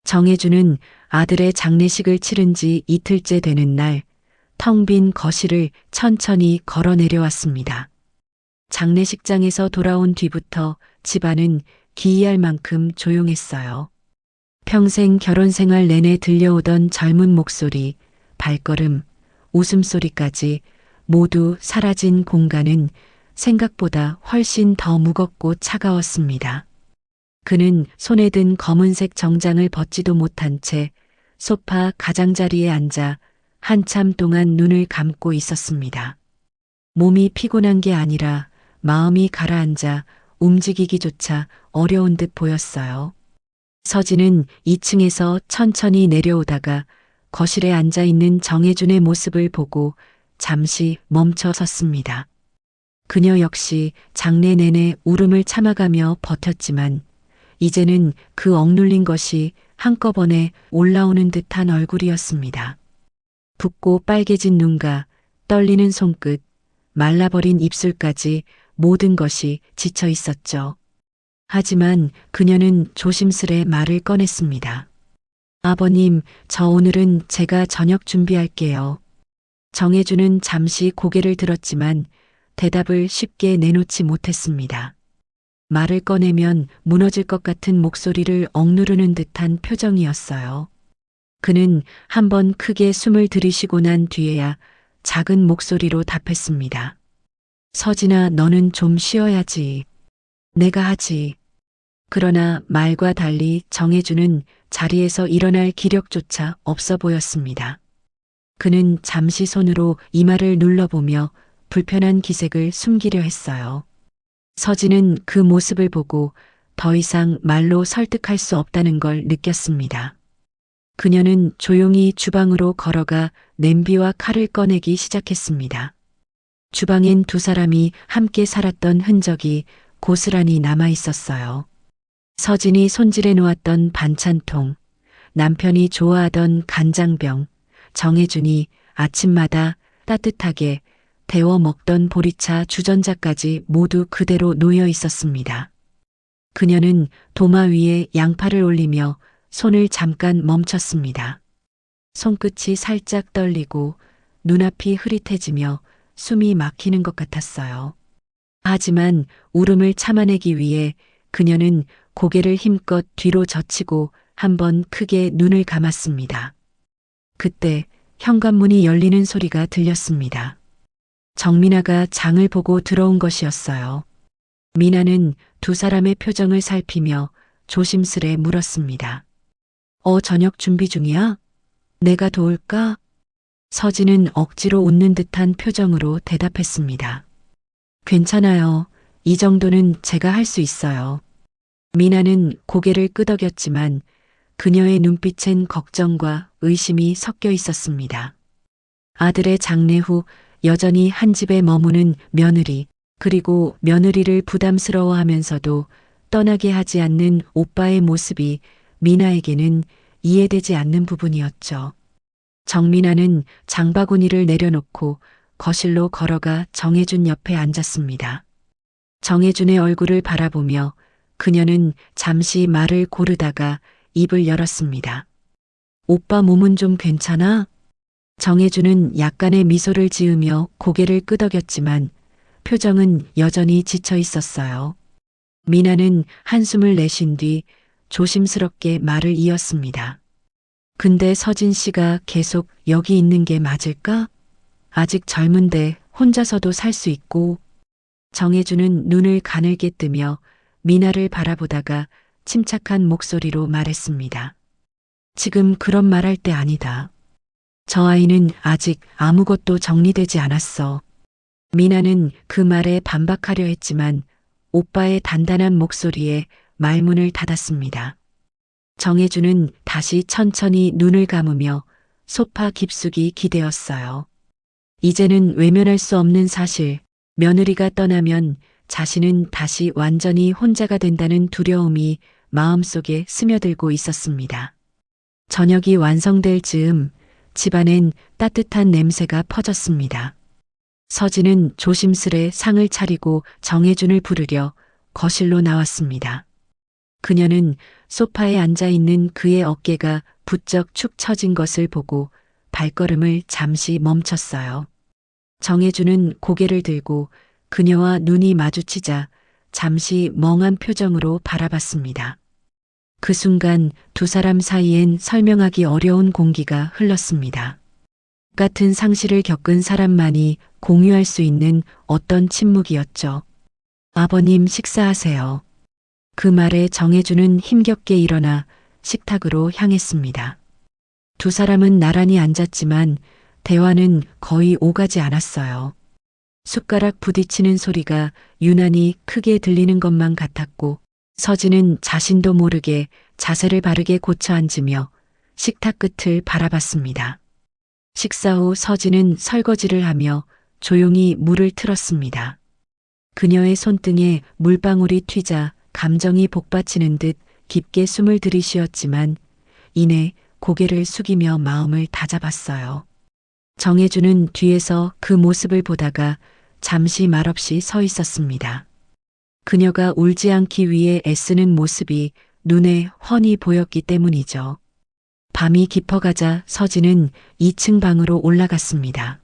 정혜주는 아들의 장례식을 치른 지 이틀째 되는 날, 텅 빈 거실을 천천히 걸어 내려왔습니다. 장례식장에서 돌아온 뒤부터 집안은 기이할 만큼 조용했어요. 평생 결혼 생활 내내 들려오던 젊은 목소리, 발걸음, 웃음소리까지 모두 사라진 공간은 생각보다 훨씬 더 무겁고 차가웠습니다. 그는 손에 든 검은색 정장을 벗지도 못한 채 소파 가장자리에 앉아 한참 동안 눈을 감고 있었습니다. 몸이 피곤한 게 아니라 마음이 가라앉아 움직이기조차 어려운 듯 보였어요. 서진은 2층에서 천천히 내려오다가 거실에 앉아 있는 정혜준의 모습을 보고 잠시 멈춰 섰습니다. 그녀 역시 장례 내내 울음을 참아가며 버텼지만 이제는 그 억눌린 것이 한꺼번에 올라오는 듯한 얼굴이었습니다. 붓고 빨개진 눈과 떨리는 손끝, 말라버린 입술까지 모든 것이 지쳐 있었죠. 하지만 그녀는 조심스레 말을 꺼냈습니다. 아버님, 저 오늘은 제가 저녁 준비할게요. 정혜주는 잠시 고개를 들었지만 대답을 쉽게 내놓지 못했습니다. 말을 꺼내면 무너질 것 같은 목소리를 억누르는 듯한 표정이었어요. 그는 한번 크게 숨을 들이쉬고 난 뒤에야 작은 목소리로 답했습니다. 서진아, 너는 좀 쉬어야지. 내가 하지. 그러나 말과 달리 정혜주는 자리에서 일어날 기력조차 없어 보였습니다. 그는 잠시 손으로 이마를 눌러보며 불편한 기색을 숨기려 했어요. 서진은 그 모습을 보고 더 이상 말로 설득할 수 없다는 걸 느꼈습니다. 그녀는 조용히 주방으로 걸어가 냄비와 칼을 꺼내기 시작했습니다. 주방엔 두 사람이 함께 살았던 흔적이 고스란히 남아 있었어요. 서진이 손질해 놓았던 반찬통, 남편이 좋아하던 간장병, 정혜준이 아침마다 따뜻하게 데워 먹던 보리차 주전자까지 모두 그대로 놓여 있었습니다. 그녀는 도마 위에 양파를 올리며 손을 잠깐 멈췄습니다. 손끝이 살짝 떨리고 눈앞이 흐릿해지며 숨이 막히는 것 같았어요. 하지만 울음을 참아내기 위해 그녀는 고개를 힘껏 뒤로 젖히고 한번 크게 눈을 감았습니다. 그때 현관문이 열리는 소리가 들렸습니다. 정민아가 장을 보고 들어온 것이었어요. 미나는 두 사람의 표정을 살피며 조심스레 물었습니다. 저녁 준비 중이야? 내가 도울까? 서진은 억지로 웃는 듯한 표정으로 대답했습니다. 괜찮아요. 이 정도는 제가 할 수 있어요. 미나는 고개를 끄덕였지만 그녀의 눈빛엔 걱정과 의심이 섞여 있었습니다. 아들의 장례 후 여전히 한 집에 머무는 며느리, 그리고 며느리를 부담스러워하면서도 떠나게 하지 않는 오빠의 모습이 미나에게는 이해되지 않는 부분이었죠. 정민아는 장바구니를 내려놓고 거실로 걸어가 정혜준 옆에 앉았습니다. 정혜준의 얼굴을 바라보며 그녀는 잠시 말을 고르다가 입을 열었습니다. 오빠 몸은 좀 괜찮아? 정혜준은 약간의 미소를 지으며 고개를 끄덕였지만 표정은 여전히 지쳐 있었어요. 미나는 한숨을 내쉰 뒤 조심스럽게 말을 이었습니다. 근데 서진 씨가 계속 여기 있는 게 맞을까? 아직 젊은데 혼자서도 살 수 있고. 정혜준은 눈을 가늘게 뜨며 미나를 바라보다가 침착한 목소리로 말했습니다. 지금 그런 말할 때 아니다. 저 아이는 아직 아무것도 정리되지 않았어. 미나는 그 말에 반박하려 했지만 오빠의 단단한 목소리에 말문을 닫았습니다. 정혜준은 다시 천천히 눈을 감으며 소파 깊숙이 기대었어요. 이제는 외면할 수 없는 사실, 며느리가 떠나면 자신은 다시 완전히 혼자가 된다는 두려움이 마음속에 스며들고 있었습니다. 저녁이 완성될 즈음 집안엔 따뜻한 냄새가 퍼졌습니다. 서진은 조심스레 상을 차리고 정혜준을 부르려 거실로 나왔습니다. 그녀는 소파에 앉아 있는 그의 어깨가 부쩍 축 처진 것을 보고 발걸음을 잠시 멈췄어요. 정혜주는 고개를 들고 그녀와 눈이 마주치자 잠시 멍한 표정으로 바라봤습니다. 그 순간 두 사람 사이엔 설명하기 어려운 공기가 흘렀습니다. 같은 상실을 겪은 사람만이 공유할 수 있는 어떤 침묵이었죠. 아버님 식사하세요. 그 말에 정혜주는 힘겹게 일어나 식탁으로 향했습니다. 두 사람은 나란히 앉았지만 대화는 거의 오가지 않았어요. 숟가락 부딪히는 소리가 유난히 크게 들리는 것만 같았고 서진은 자신도 모르게 자세를 바르게 고쳐 앉으며 식탁 끝을 바라봤습니다. 식사 후 서진은 설거지를 하며 조용히 물을 틀었습니다. 그녀의 손등에 물방울이 튀자 감정이 복받치는 듯 깊게 숨을 들이쉬었지만 이내 고개를 숙이며 마음을 다잡았어요. 정혜주는 뒤에서 그 모습을 보다가 잠시 말없이 서 있었습니다. 그녀가 울지 않기 위해 애쓰는 모습이 눈에 훤히 보였기 때문이죠. 밤이 깊어가자 서진은 2층 방으로 올라갔습니다.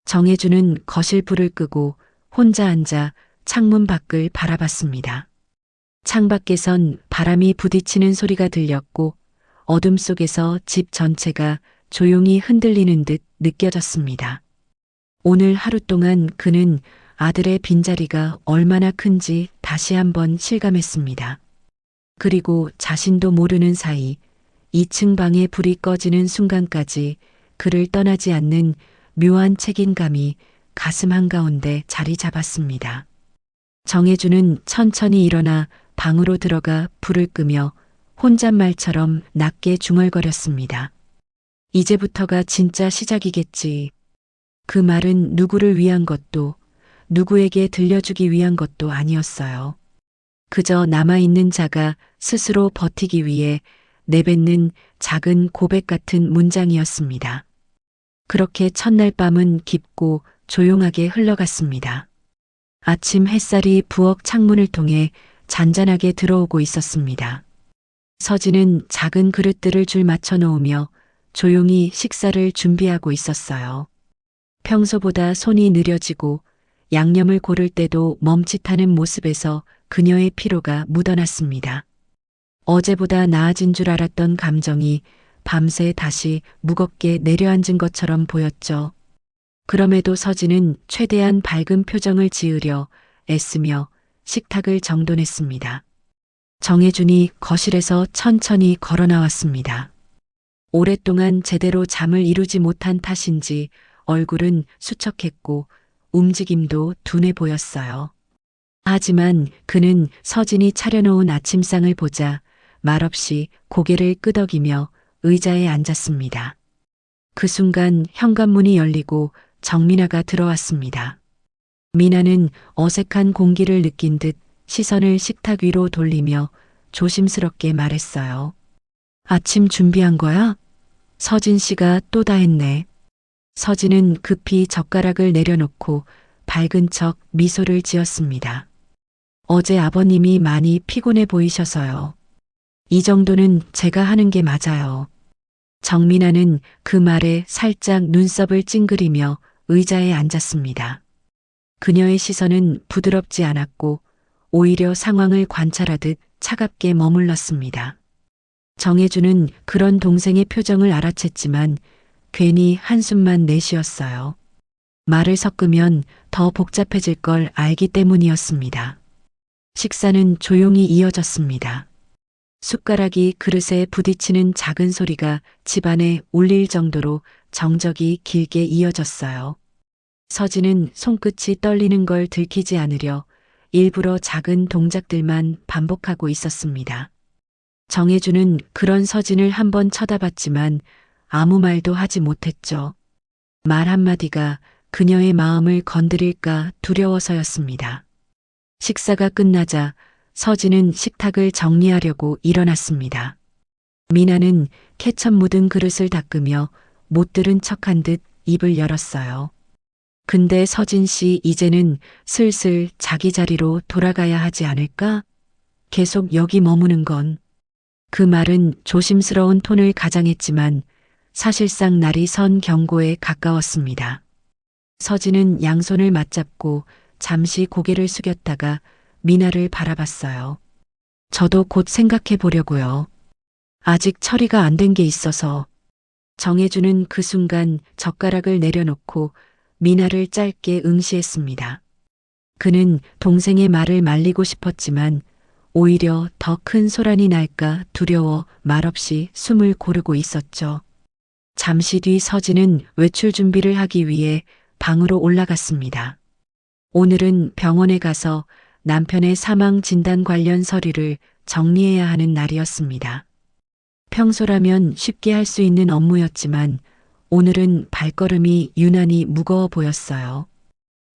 정혜주는 거실 불을 끄고 혼자 앉아 창문 밖을 바라봤습니다. 창밖에선 바람이 부딪히는 소리가 들렸고 어둠 속에서 집 전체가 조용히 흔들리는 듯 느껴졌습니다. 오늘 하루 동안 그는 아들의 빈자리가 얼마나 큰지 다시 한번 실감했습니다. 그리고 자신도 모르는 사이 2층 방에 불이 꺼지는 순간까지 그를 떠나지 않는 묘한 책임감이 가슴 한가운데 자리 잡았습니다. 정혜주는 천천히 일어나 방으로 들어가 불을 끄며 혼잣말처럼 낮게 중얼거렸습니다. 이제부터가 진짜 시작이겠지. 그 말은 누구를 위한 것도 누구에게 들려주기 위한 것도 아니었어요. 그저 남아있는 자가 스스로 버티기 위해 내뱉는 작은 고백 같은 문장이었습니다. 그렇게 첫날 밤은 깊고 조용하게 흘러갔습니다. 아침 햇살이 부엌 창문을 통해 잔잔하게 들어오고 있었습니다. 서진은 작은 그릇들을 줄 맞춰 놓으며 조용히 식사를 준비하고 있었어요. 평소보다 손이 느려지고 양념을 고를 때도 멈칫하는 모습에서 그녀의 피로가 묻어났습니다. 어제보다 나아진 줄 알았던 감정이 밤새 다시 무겁게 내려앉은 것처럼 보였죠. 그럼에도 서진은 최대한 밝은 표정을 지으려 애쓰며 식탁을 정돈했습니다. 정혜준이 거실에서 천천히 걸어 나왔습니다. 오랫동안 제대로 잠을 이루지 못한 탓인지 얼굴은 수척했고 움직임도 둔해 보였어요. 하지만 그는 서진이 차려놓은 아침상을 보자 말없이 고개를 끄덕이며 의자에 앉았습니다. 그 순간 현관문이 열리고 정민아가 들어왔습니다. 미나는 어색한 공기를 느낀 듯 시선을 식탁 위로 돌리며 조심스럽게 말했어요. 아침 준비한 거야? 서진 씨가 또 다 했네. 서진은 급히 젓가락을 내려놓고 밝은 척 미소를 지었습니다. 어제 아버님이 많이 피곤해 보이셔서요. 이 정도는 제가 하는 게 맞아요. 정민아는 그 말에 살짝 눈썹을 찡그리며 의자에 앉았습니다. 그녀의 시선은 부드럽지 않았고 오히려 상황을 관찰하듯 차갑게 머물렀습니다. 정혜주는 그런 동생의 표정을 알아챘지만 괜히 한숨만 내쉬었어요. 말을 섞으면 더 복잡해질 걸 알기 때문이었습니다. 식사는 조용히 이어졌습니다. 숟가락이 그릇에 부딪히는 작은 소리가 집안에 울릴 정도로 정적이 길게 이어졌어요. 서진은 손끝이 떨리는 걸 들키지 않으려 일부러 작은 동작들만 반복하고 있었습니다. 정혜주는 그런 서진을 한번 쳐다봤지만 아무 말도 하지 못했죠. 말 한마디가 그녀의 마음을 건드릴까 두려워서였습니다. 식사가 끝나자 서진은 식탁을 정리하려고 일어났습니다. 미나는 케첩 묻은 그릇을 닦으며 못 들은 척한 듯 입을 열었어요. 근데 서진 씨 이제는 슬슬 자기 자리로 돌아가야 하지 않을까? 계속 여기 머무는 건. 그 말은 조심스러운 톤을 가장했지만 사실상 날이 선 경고에 가까웠습니다. 서진은 양손을 맞잡고 잠시 고개를 숙였다가 미나를 바라봤어요. 저도 곧 생각해 보려고요. 아직 처리가 안 된 게 있어서. 정혜주는 그 순간 젓가락을 내려놓고 미나를 짧게 응시했습니다. 그는 동생의 말을 말리고 싶었지만 오히려 더 큰 소란이 날까 두려워 말없이 숨을 고르고 있었죠. 잠시 뒤 서진은 외출 준비를 하기 위해 방으로 올라갔습니다. 오늘은 병원에 가서 남편의 사망 진단 관련 서류를 정리해야 하는 날이었습니다. 평소라면 쉽게 할 수 있는 업무였지만 오늘은 발걸음이 유난히 무거워 보였어요.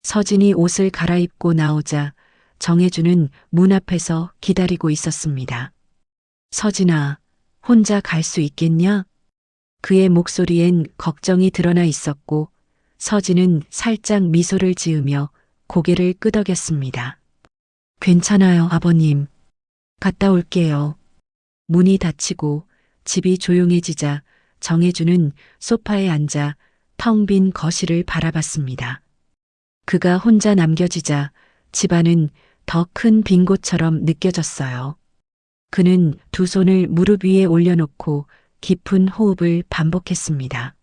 서진이 옷을 갈아입고 나오자 정혜주는 문 앞에서 기다리고 있었습니다. 서진아, 혼자 갈 수 있겠냐? 그의 목소리엔 걱정이 드러나 있었고 서진은 살짝 미소를 지으며 고개를 끄덕였습니다. 괜찮아요, 아버님. 갔다 올게요. 문이 닫히고 집이 조용해지자 정혜주는 소파에 앉아 텅 빈 거실을 바라봤습니다. 그가 혼자 남겨지자 집안은 더 큰 빈 곳처럼 느껴졌어요. 그는 두 손을 무릎 위에 올려놓고 깊은 호흡을 반복했습니다.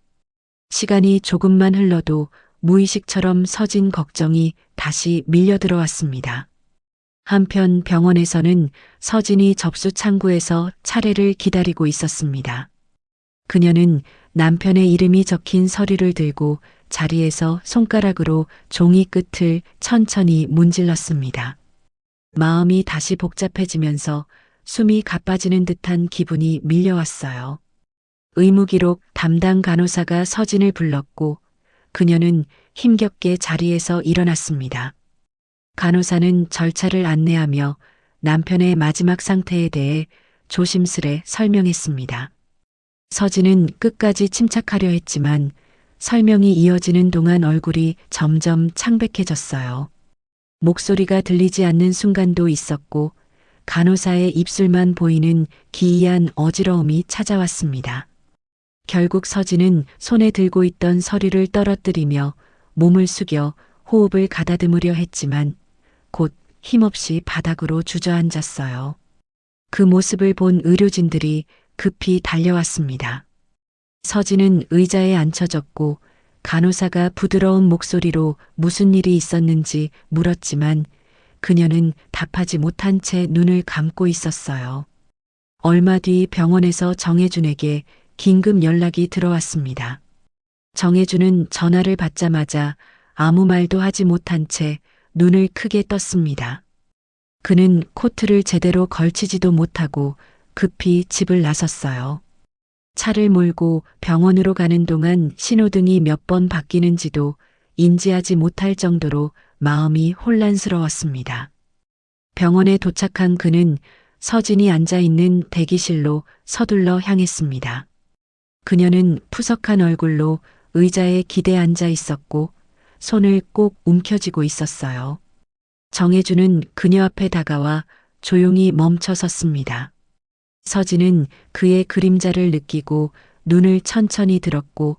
시간이 조금만 흘러도 무의식처럼 서진 걱정이 다시 밀려들어왔습니다. 한편 병원에서는 서진이 접수 창구에서 차례를 기다리고 있었습니다. 그녀는 남편의 이름이 적힌 서류를 들고 자리에서 손가락으로 종이 끝을 천천히 문질렀습니다. 마음이 다시 복잡해지면서 숨이 가빠지는 듯한 기분이 밀려왔어요. 의무기록 담당 간호사가 서진을 불렀고 그녀는 힘겹게 자리에서 일어났습니다. 간호사는 절차를 안내하며 남편의 마지막 상태에 대해 조심스레 설명했습니다. 서진은 끝까지 침착하려 했지만 설명이 이어지는 동안 얼굴이 점점 창백해졌어요. 목소리가 들리지 않는 순간도 있었고 간호사의 입술만 보이는 기이한 어지러움이 찾아왔습니다. 결국 서진은 손에 들고 있던 서류를 떨어뜨리며 몸을 숙여 호흡을 가다듬으려 했지만 곧 힘없이 바닥으로 주저앉았어요. 그 모습을 본 의료진들이 급히 달려왔습니다. 서진은 의자에 앉혀졌고 간호사가 부드러운 목소리로 무슨 일이 있었는지 물었지만 그녀는 답하지 못한 채 눈을 감고 있었어요. 얼마 뒤 병원에서 정혜준에게 긴급 연락이 들어왔습니다. 정혜준은 전화를 받자마자 아무 말도 하지 못한 채 눈을 크게 떴습니다. 그는 코트를 제대로 걸치지도 못하고 급히 집을 나섰어요. 차를 몰고 병원으로 가는 동안 신호등이 몇 번 바뀌는지도 인지하지 못할 정도로 마음이 혼란스러웠습니다. 병원에 도착한 그는 서진이 앉아있는 대기실로 서둘러 향했습니다. 그녀는 푸석한 얼굴로 의자에 기대 앉아 있었고 손을 꼭 움켜쥐고 있었어요. 정혜주는 그녀 앞에 다가와 조용히 멈춰 섰습니다. 서진은 그의 그림자를 느끼고 눈을 천천히 들었고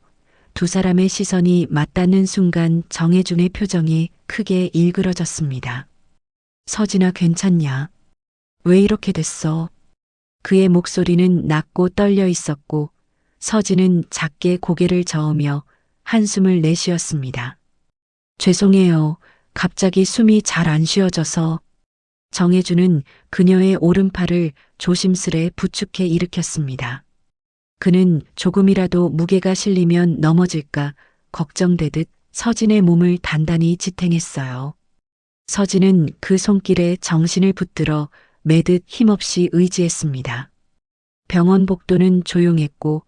두 사람의 시선이 맞닿는 순간 정혜준의 표정이 크게 일그러졌습니다. 서진아, 괜찮냐? 왜 이렇게 됐어? 그의 목소리는 낮고 떨려 있었고 서진은 작게 고개를 저으며 한숨을 내쉬었습니다. 죄송해요. 갑자기 숨이 잘 안 쉬어져서. 정혜주는 그녀의 오른팔을 조심스레 부축해 일으켰습니다. 그는 조금이라도 무게가 실리면 넘어질까 걱정되듯 서진의 몸을 단단히 지탱했어요. 서진은 그 손길에 정신을 붙들어 매듯 힘없이 의지했습니다. 병원 복도는 조용했고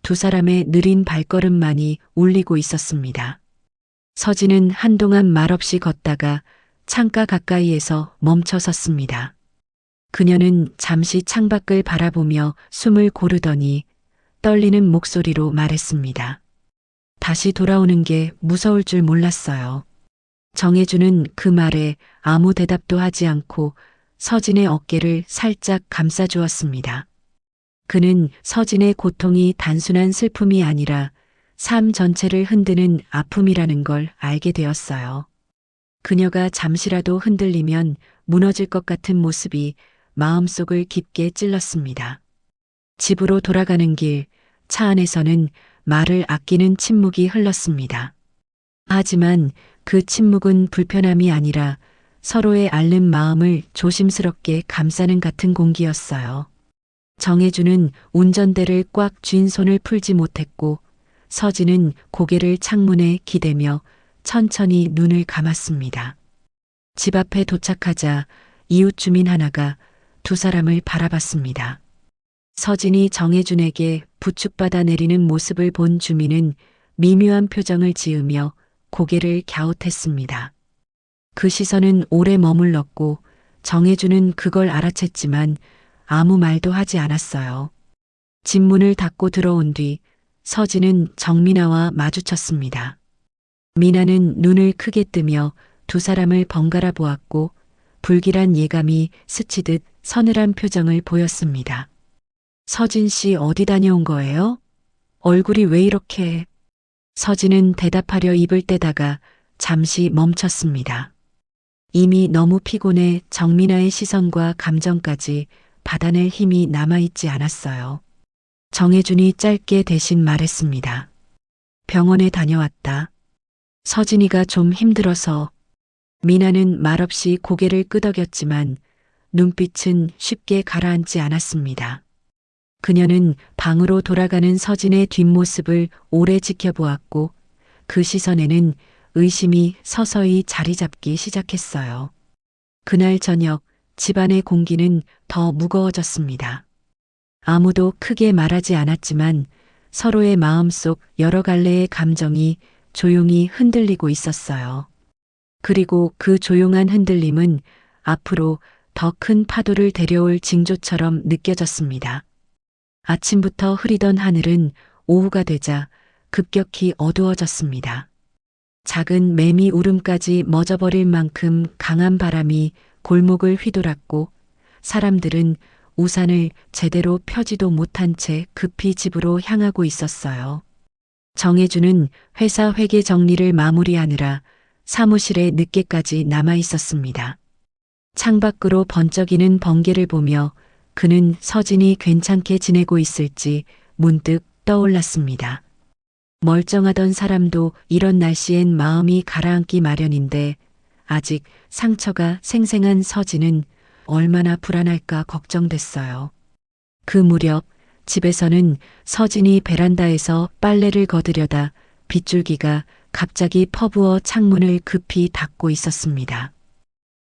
두 사람의 느린 발걸음만이 울리고 있었습니다. 서진은 한동안 말없이 걷다가 창가 가까이에서 멈춰 섰습니다. 그녀는 잠시 창밖을 바라보며 숨을 고르더니 떨리는 목소리로 말했습니다. 다시 돌아오는 게 무서울 줄 몰랐어요. 정혜주는 그 말에 아무 대답도 하지 않고 서진의 어깨를 살짝 감싸주었습니다. 그는 서진의 고통이 단순한 슬픔이 아니라 삶 전체를 흔드는 아픔이라는 걸 알게 되었어요. 그녀가 잠시라도 흔들리면 무너질 것 같은 모습이 마음속을 깊게 찔렀습니다. 집으로 돌아가는 길, 차 안에서는 말을 아끼는 침묵이 흘렀습니다. 하지만 그 침묵은 불편함이 아니라 서로의 앓는 마음을 조심스럽게 감싸는 같은 공기였어요. 정혜주는 운전대를 꽉 쥔 손을 풀지 못했고 서진은 고개를 창문에 기대며 천천히 눈을 감았습니다. 집 앞에 도착하자 이웃 주민 하나가 두 사람을 바라봤습니다. 서진이 정혜준에게 부축받아 내리는 모습을 본 주민은 미묘한 표정을 지으며 고개를 갸웃했습니다. 그 시선은 오래 머물렀고 정혜준은 그걸 알아챘지만 아무 말도 하지 않았어요. 집 문을 닫고 들어온 뒤 서진은 정민아와 마주쳤습니다. 미나는 눈을 크게 뜨며 두 사람을 번갈아 보았고 불길한 예감이 스치듯 서늘한 표정을 보였습니다. 서진 씨 어디 다녀온 거예요? 얼굴이 왜 이렇게... 서진은 대답하려 입을 떼다가 잠시 멈췄습니다. 이미 너무 피곤해 정민아의 시선과 감정까지 받아낼 힘이 남아있지 않았어요. 정혜준이 짧게 대신 말했습니다. 병원에 다녀왔다. 서진이가 좀 힘들어서. 미나는 말없이 고개를 끄덕였지만 눈빛은 쉽게 가라앉지 않았습니다. 그녀는 방으로 돌아가는 서진의 뒷모습을 오래 지켜보았고 그 시선에는 의심이 서서히 자리 잡기 시작했어요. 그날 저녁 집안의 공기는 더 무거워졌습니다. 아무도 크게 말하지 않았지만 서로의 마음속 여러 갈래의 감정이 조용히 흔들리고 있었어요. 그리고 그 조용한 흔들림은 앞으로 더 큰 파도를 데려올 징조처럼 느껴졌습니다. 아침부터 흐리던 하늘은 오후가 되자 급격히 어두워졌습니다. 작은 매미 울음까지 멎어버릴 만큼 강한 바람이 골목을 휘돌았고 사람들은 우산을 제대로 펴지도 못한 채 급히 집으로 향하고 있었어요. 정혜주는 회사 회계 정리를 마무리하느라 사무실에 늦게까지 남아 있었습니다. 창밖으로 번쩍이는 번개를 보며 그는 서진이 괜찮게 지내고 있을지 문득 떠올랐습니다. 멀쩡하던 사람도 이런 날씨엔 마음이 가라앉기 마련인데 아직 상처가 생생한 서진은 얼마나 불안할까 걱정됐어요. 그 무렵 집에서는 서진이 베란다에서 빨래를 거두려다 빗줄기가 갑자기 퍼부어 창문을 급히 닫고 있었습니다.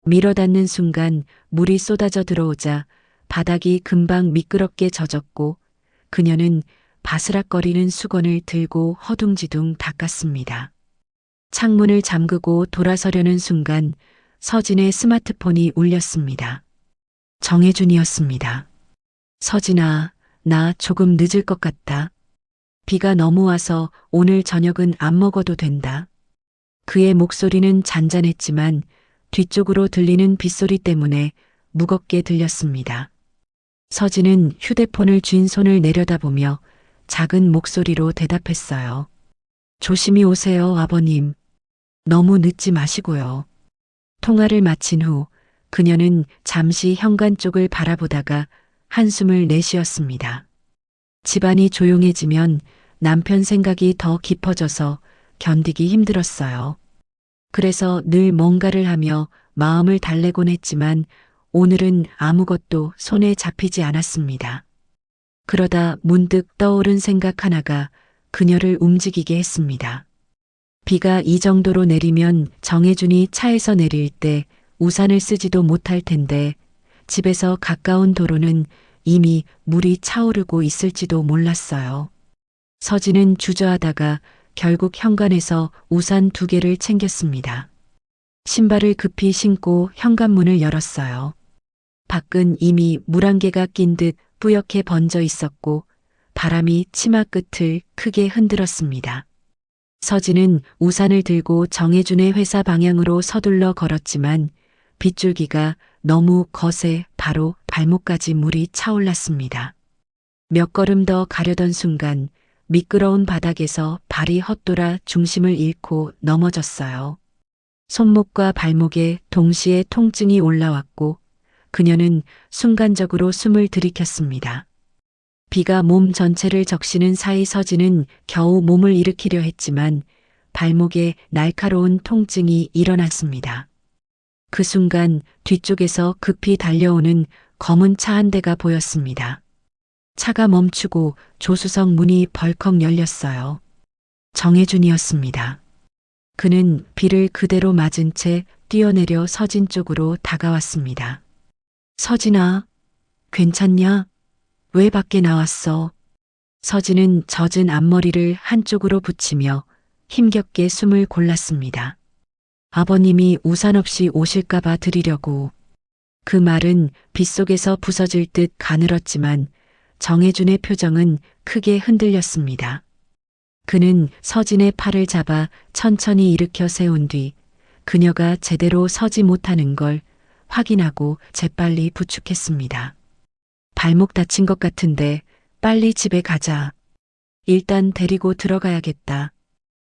밀어 닫는 순간 물이 쏟아져 들어오자 바닥이 금방 미끄럽게 젖었고 그녀는 바스락거리는 수건을 들고 허둥지둥 닦았습니다. 창문을 잠그고 돌아서려는 순간 서진의 스마트폰이 울렸습니다. 정혜준이었습니다. 서진아, 나 조금 늦을 것 같다. 비가 너무 와서 오늘 저녁은 안 먹어도 된다. 그의 목소리는 잔잔했지만 뒤쪽으로 들리는 빗소리 때문에 무겁게 들렸습니다. 서진은 휴대폰을 쥔 손을 내려다보며 작은 목소리로 대답했어요. 조심히 오세요, 아버님. 너무 늦지 마시고요. 통화를 마친 후 그녀는 잠시 현관 쪽을 바라보다가 한숨을 내쉬었습니다. 집안이 조용해지면 남편 생각이 더 깊어져서 견디기 힘들었어요. 그래서 늘 뭔가를 하며 마음을 달래곤 했지만 오늘은 아무것도 손에 잡히지 않았습니다. 그러다 문득 떠오른 생각 하나가 그녀를 움직이게 했습니다. 비가 이 정도로 내리면 정혜준이 차에서 내릴 때 우산을 쓰지도 못할 텐데 집에서 가까운 도로는 이미 물이 차오르고 있을지도 몰랐어요. 서진은 주저하다가 결국 현관에서 우산 2개를 챙겼습니다. 신발을 급히 신고 현관문을 열었어요. 밖은 이미 물 한 개가 낀 듯 뿌옇게 번져 있었고 바람이 치마 끝을 크게 흔들었습니다. 서진은 우산을 들고 정혜준의 회사 방향으로 서둘러 걸었지만 빗줄기가 너무 거세 바로 발목까지 물이 차올랐습니다. 몇 걸음 더 가려던 순간 미끄러운 바닥에서 발이 헛돌아 중심을 잃고 넘어졌어요. 손목과 발목에 동시에 통증이 올라왔고 그녀는 순간적으로 숨을 들이켰습니다. 비가 몸 전체를 적시는 사이 서진은 겨우 몸을 일으키려 했지만 발목에 날카로운 통증이 일어났습니다. 그 순간 뒤쪽에서 급히 달려오는 검은 차 한 대가 보였습니다. 차가 멈추고 조수석 문이 벌컥 열렸어요. 정혜준이었습니다. 그는 비를 그대로 맞은 채 뛰어내려 서진 쪽으로 다가왔습니다. 서진아, 괜찮냐? 왜 밖에 나왔어? 서진은 젖은 앞머리를 한쪽으로 붙이며 힘겹게 숨을 골랐습니다. 아버님이 우산 없이 오실까봐 드리려고. 그 말은 빗속에서 부서질 듯 가늘었지만 정혜준의 표정은 크게 흔들렸습니다. 그는 서진의 팔을 잡아 천천히 일으켜 세운 뒤 그녀가 제대로 서지 못하는 걸 확인하고 재빨리 부축했습니다. 발목 다친 것 같은데 빨리 집에 가자. 일단 데리고 들어가야겠다.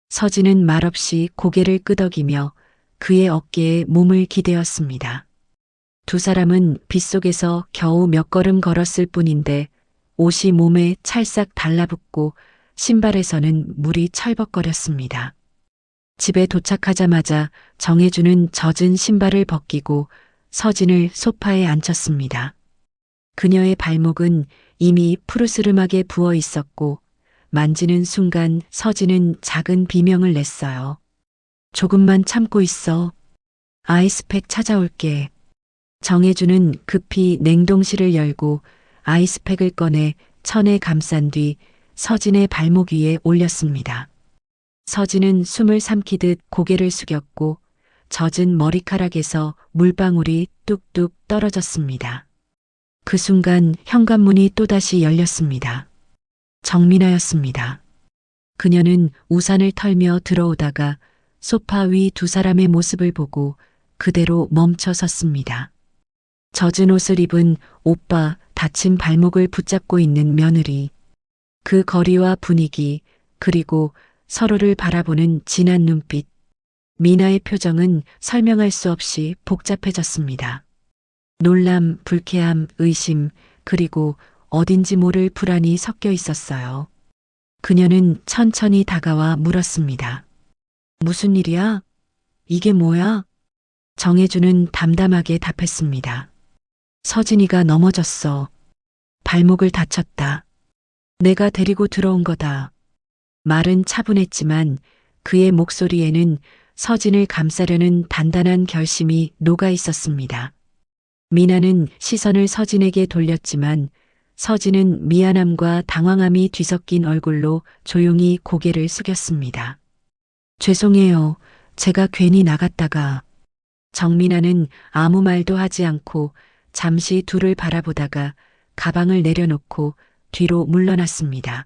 서진은 말없이 고개를 끄덕이며 그의 어깨에 몸을 기대었습니다. 두 사람은 빗속에서 겨우 몇 걸음 걸었을 뿐인데 옷이 몸에 찰싹 달라붙고 신발에서는 물이 철벅거렸습니다. 집에 도착하자마자 정혜준은 젖은 신발을 벗기고 서진을 소파에 앉혔습니다. 그녀의 발목은 이미 푸르스름하게 부어 있었고 만지는 순간 서진은 작은 비명을 냈어요. 조금만 참고 있어. 아이스팩 찾아올게. 정혜준은 급히 냉동실을 열고 아이스팩을 꺼내 천에 감싼 뒤 서진의 발목 위에 올렸습니다. 서진은 숨을 삼키듯 고개를 숙였고 젖은 머리카락에서 물방울이 뚝뚝 떨어졌습니다. 그 순간 현관문이 또다시 열렸습니다. 정민아였습니다. 그녀는 우산을 털며 들어오다가 소파 위 두 사람의 모습을 보고 그대로 멈춰 섰습니다. 젖은 옷을 입은 오빠, 다친 발목을 붙잡고 있는 며느리. 그 거리와 분위기, 그리고 서로를 바라보는 진한 눈빛. 미나의 표정은 설명할 수 없이 복잡해졌습니다. 놀람, 불쾌함, 의심, 그리고 어딘지 모를 불안이 섞여 있었어요. 그녀는 천천히 다가와 물었습니다. 무슨 일이야? 이게 뭐야? 정혜준은 담담하게 답했습니다. 서진이가 넘어졌어. 발목을 다쳤다. 내가 데리고 들어온 거다. 말은 차분했지만 그의 목소리에는 서진을 감싸려는 단단한 결심이 녹아 있었습니다. 미나는 시선을 서진에게 돌렸지만 서진은 미안함과 당황함이 뒤섞인 얼굴로 조용히 고개를 숙였습니다. 죄송해요. 제가 괜히 나갔다가. 정민아는 아무 말도 하지 않고 잠시 둘을 바라보다가 가방을 내려놓고 뒤로 물러났습니다.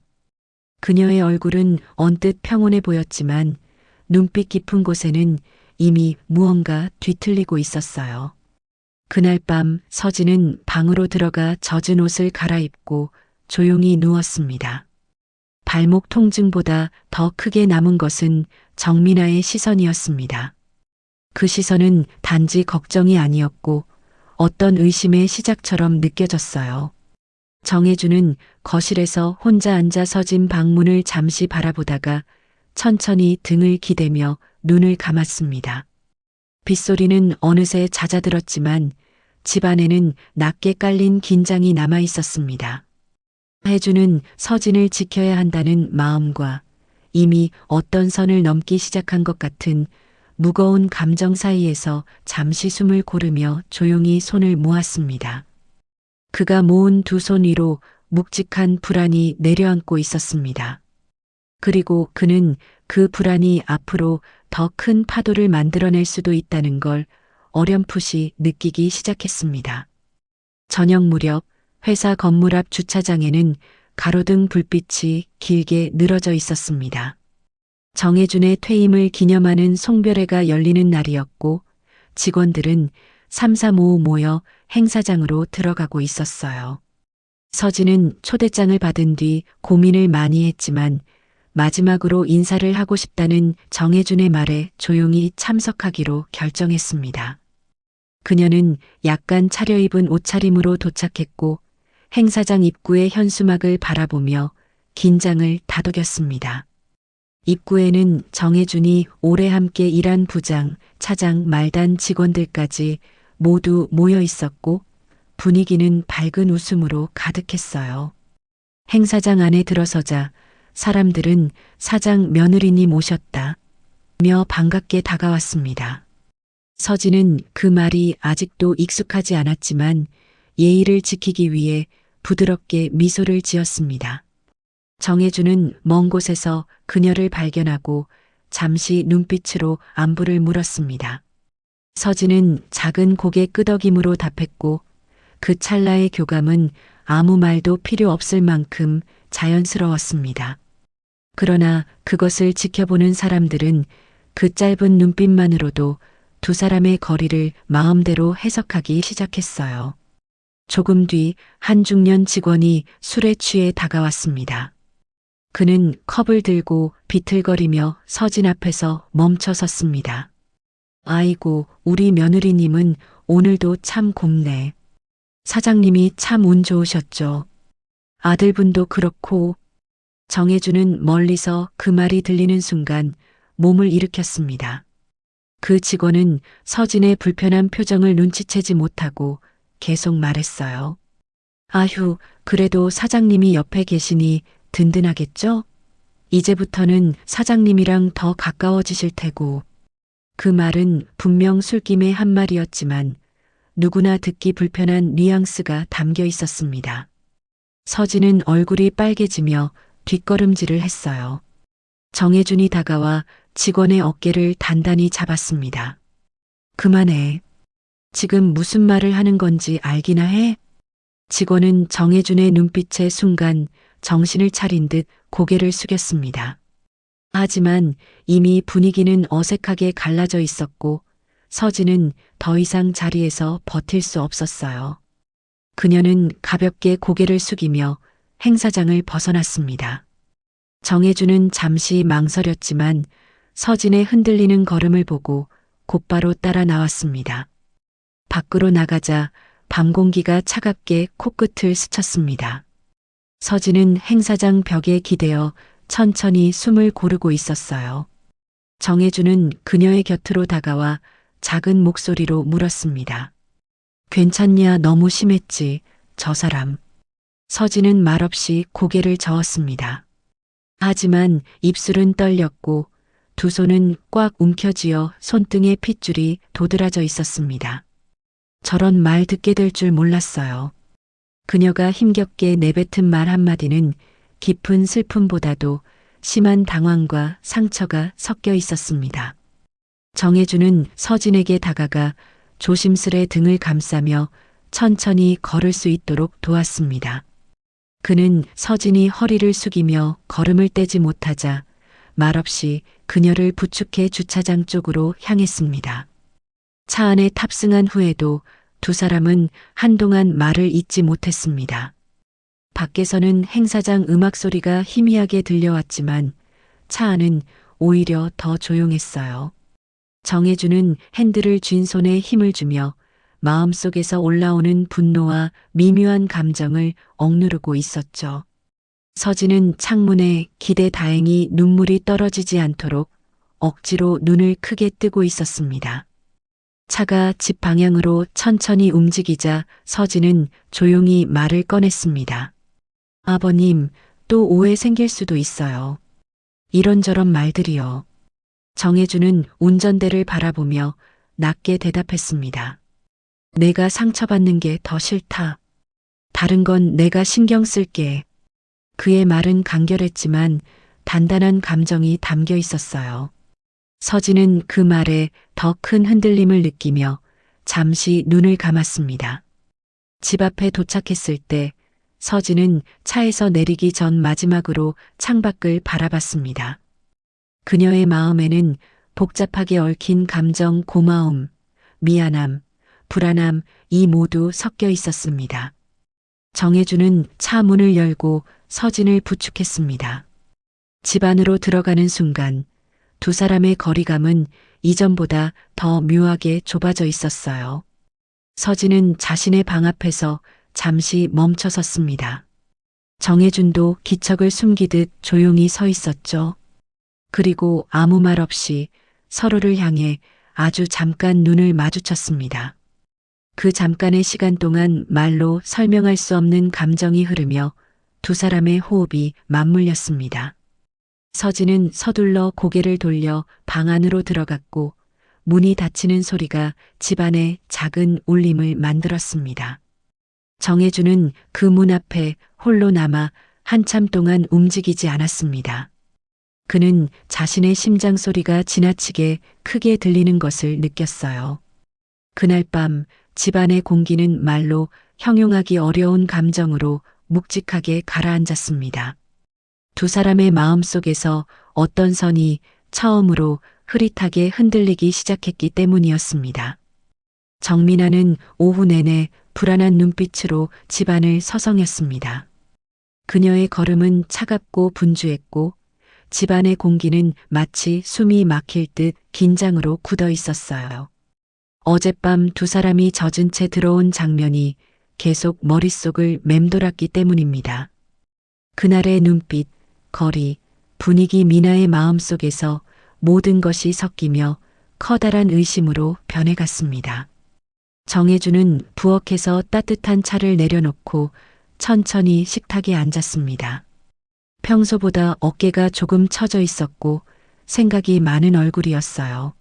그녀의 얼굴은 언뜻 평온해 보였지만 눈빛 깊은 곳에는 이미 무언가 뒤틀리고 있었어요. 그날 밤 서진은 방으로 들어가 젖은 옷을 갈아입고 조용히 누웠습니다. 발목 통증보다 더 크게 남은 것은 정민아의 시선이었습니다. 그 시선은 단지 걱정이 아니었고 어떤 의심의 시작처럼 느껴졌어요. 정혜준은 거실에서 혼자 앉아 서진 방문을 잠시 바라보다가 천천히 등을 기대며 눈을 감았습니다. 빗소리는 어느새 잦아들었지만 집안에는 낮게 깔린 긴장이 남아 있었습니다. 혜주는 서진을 지켜야 한다는 마음과 이미 어떤 선을 넘기 시작한 것 같은 무거운 감정 사이에서 잠시 숨을 고르며 조용히 손을 모았습니다. 그가 모은 두 손 위로 묵직한 불안이 내려앉고 있었습니다. 그리고 그는 그 불안이 앞으로 더 큰 파도를 만들어낼 수도 있다는 걸 어렴풋이 느끼기 시작했습니다. 저녁 무렵 회사 건물 앞 주차장에는 가로등 불빛이 길게 늘어져 있었습니다. 정혜준의 퇴임을 기념하는 송별회가 열리는 날이었고 직원들은 삼삼오오 모여 행사장으로 들어가고 있었어요. 서진은 초대장을 받은 뒤 고민을 많이 했지만 마지막으로 인사를 하고 싶다는 정혜준의 말에 조용히 참석하기로 결정했습니다. 그녀는 약간 차려입은 옷차림으로 도착했고 행사장 입구의 현수막을 바라보며 긴장을 다독였습니다. 입구에는 정혜준이 오래 함께 일한 부장, 차장, 말단 직원들까지 모두 모여 있었고 분위기는 밝은 웃음으로 가득했어요. 행사장 안에 들어서자 사람들은 사장 며느리님 오셨다 며 반갑게 다가왔습니다. 서진은 그 말이 아직도 익숙하지 않았지만 예의를 지키기 위해 부드럽게 미소를 지었습니다. 정혜준은 먼 곳에서 그녀를 발견하고 잠시 눈빛으로 안부를 물었습니다. 서진은 작은 고개 끄덕임으로 답했고 그 찰나의 교감은 아무 말도 필요 없을 만큼 자연스러웠습니다. 그러나 그것을 지켜보는 사람들은 그 짧은 눈빛만으로도 두 사람의 거리를 마음대로 해석하기 시작했어요. 조금 뒤 한 중년 직원이 술에 취해 다가왔습니다. 그는 컵을 들고 비틀거리며 서진 앞에서 멈춰 섰습니다. 아이고, 우리 며느리님은 오늘도 참 곱네. 사장님이 참 운 좋으셨죠. 아들분도 그렇고. 정혜준은 멀리서 그 말이 들리는 순간 몸을 일으켰습니다. 그 직원은 서진의 불편한 표정을 눈치채지 못하고 계속 말했어요. 아휴, 그래도 사장님이 옆에 계시니 든든하겠죠? 이제부터는 사장님이랑 더 가까워지실 테고. 그 말은 분명 술김의 한 말이었지만 누구나 듣기 불편한 뉘앙스가 담겨 있었습니다. 서진은 얼굴이 빨개지며 뒷걸음질을 했어요. 정혜준이 다가와 직원의 어깨를 단단히 잡았습니다. 그만해. 지금 무슨 말을 하는 건지 알기나 해? 직원은 정혜준의 눈빛에 순간 정신을 차린 듯 고개를 숙였습니다. 하지만 이미 분위기는 어색하게 갈라져 있었고 서진은 더 이상 자리에서 버틸 수 없었어요. 그녀는 가볍게 고개를 숙이며 행사장을 벗어났습니다. 정혜준은 잠시 망설였지만 서진의 흔들리는 걸음을 보고 곧바로 따라 나왔습니다. 밖으로 나가자 밤 공기가 차갑게 코끝을 스쳤습니다. 서진은 행사장 벽에 기대어 천천히 숨을 고르고 있었어요. 정혜준은 그녀의 곁으로 다가와 작은 목소리로 물었습니다. 괜찮냐? 너무 심했지, 저 사람. 서진은 말없이 고개를 저었습니다. 하지만 입술은 떨렸고 두 손은 꽉 움켜쥐어 손등에 핏줄이 도드라져 있었습니다. 저런 말 듣게 될 줄 몰랐어요. 그녀가 힘겹게 내뱉은 말 한마디는 깊은 슬픔보다도 심한 당황과 상처가 섞여 있었습니다. 정혜준은 서진에게 다가가 조심스레 등을 감싸며 천천히 걸을 수 있도록 도왔습니다. 그는 서진이 허리를 숙이며 걸음을 떼지 못하자 말없이 그녀를 부축해 주차장 쪽으로 향했습니다. 차 안에 탑승한 후에도 두 사람은 한동안 말을 잇지 못했습니다. 밖에서는 행사장 음악 소리가 희미하게 들려왔지만 차 안은 오히려 더 조용했어요. 정혜준은 핸들을 쥔 손에 힘을 주며 마음속에서 올라오는 분노와 미묘한 감정을 억누르고 있었죠. 서진은 창문에 기대 다행히 눈물이 떨어지지 않도록 억지로 눈을 크게 뜨고 있었습니다. 차가 집 방향으로 천천히 움직이자 서진은 조용히 말을 꺼냈습니다. 아버님, 또 오해 생길 수도 있어요. 이런저런 말들이요. 정혜준은 운전대를 바라보며 낮게 대답했습니다. 내가 상처받는 게 더 싫다. 다른 건 내가 신경 쓸게. 그의 말은 간결했지만 단단한 감정이 담겨 있었어요. 서진은 그 말에 더 큰 흔들림을 느끼며 잠시 눈을 감았습니다. 집 앞에 도착했을 때 서진은 차에서 내리기 전 마지막으로 창밖을 바라봤습니다. 그녀의 마음에는 복잡하게 얽힌 감정, 고마움, 미안함, 불안함, 이 모두 섞여 있었습니다. 정혜주는 차 문을 열고 서진을 부축했습니다. 집 안으로 들어가는 순간 두 사람의 거리감은 이전보다 더 묘하게 좁아져 있었어요. 서진은 자신의 방 앞에서 잠시 멈춰 섰습니다. 정혜준도 기척을 숨기듯 조용히 서 있었죠. 그리고 아무 말 없이 서로를 향해 아주 잠깐 눈을 마주쳤습니다. 그 잠깐의 시간 동안 말로 설명할 수 없는 감정이 흐르며 두 사람의 호흡이 맞물렸습니다. 서진은 서둘러 고개를 돌려 방 안으로 들어갔고 문이 닫히는 소리가 집안에 작은 울림을 만들었습니다. 정혜주는 그 문 앞에 홀로 남아 한참 동안 움직이지 않았습니다. 그는 자신의 심장 소리가 지나치게 크게 들리는 것을 느꼈어요. 그날 밤 집안의 공기는 말로 형용하기 어려운 감정으로 묵직하게 가라앉았습니다. 두 사람의 마음 속에서 어떤 선이 처음으로 흐릿하게 흔들리기 시작했기 때문이었습니다. 정민아는 오후 내내 불안한 눈빛으로 집안을 서성였습니다. 그녀의 걸음은 차갑고 분주했고 집안의 공기는 마치 숨이 막힐 듯 긴장으로 굳어 있었어요. 어젯밤 두 사람이 젖은 채 들어온 장면이 계속 머릿속을 맴돌았기 때문입니다. 그날의 눈빛, 거리, 분위기 미나의 마음속에서 모든 것이 섞이며 커다란 의심으로 변해갔습니다. 정혜주는 부엌에서 따뜻한 차를 내려놓고 천천히 식탁에 앉았습니다. 평소보다 어깨가 조금 처져 있었고 생각이 많은 얼굴이었어요.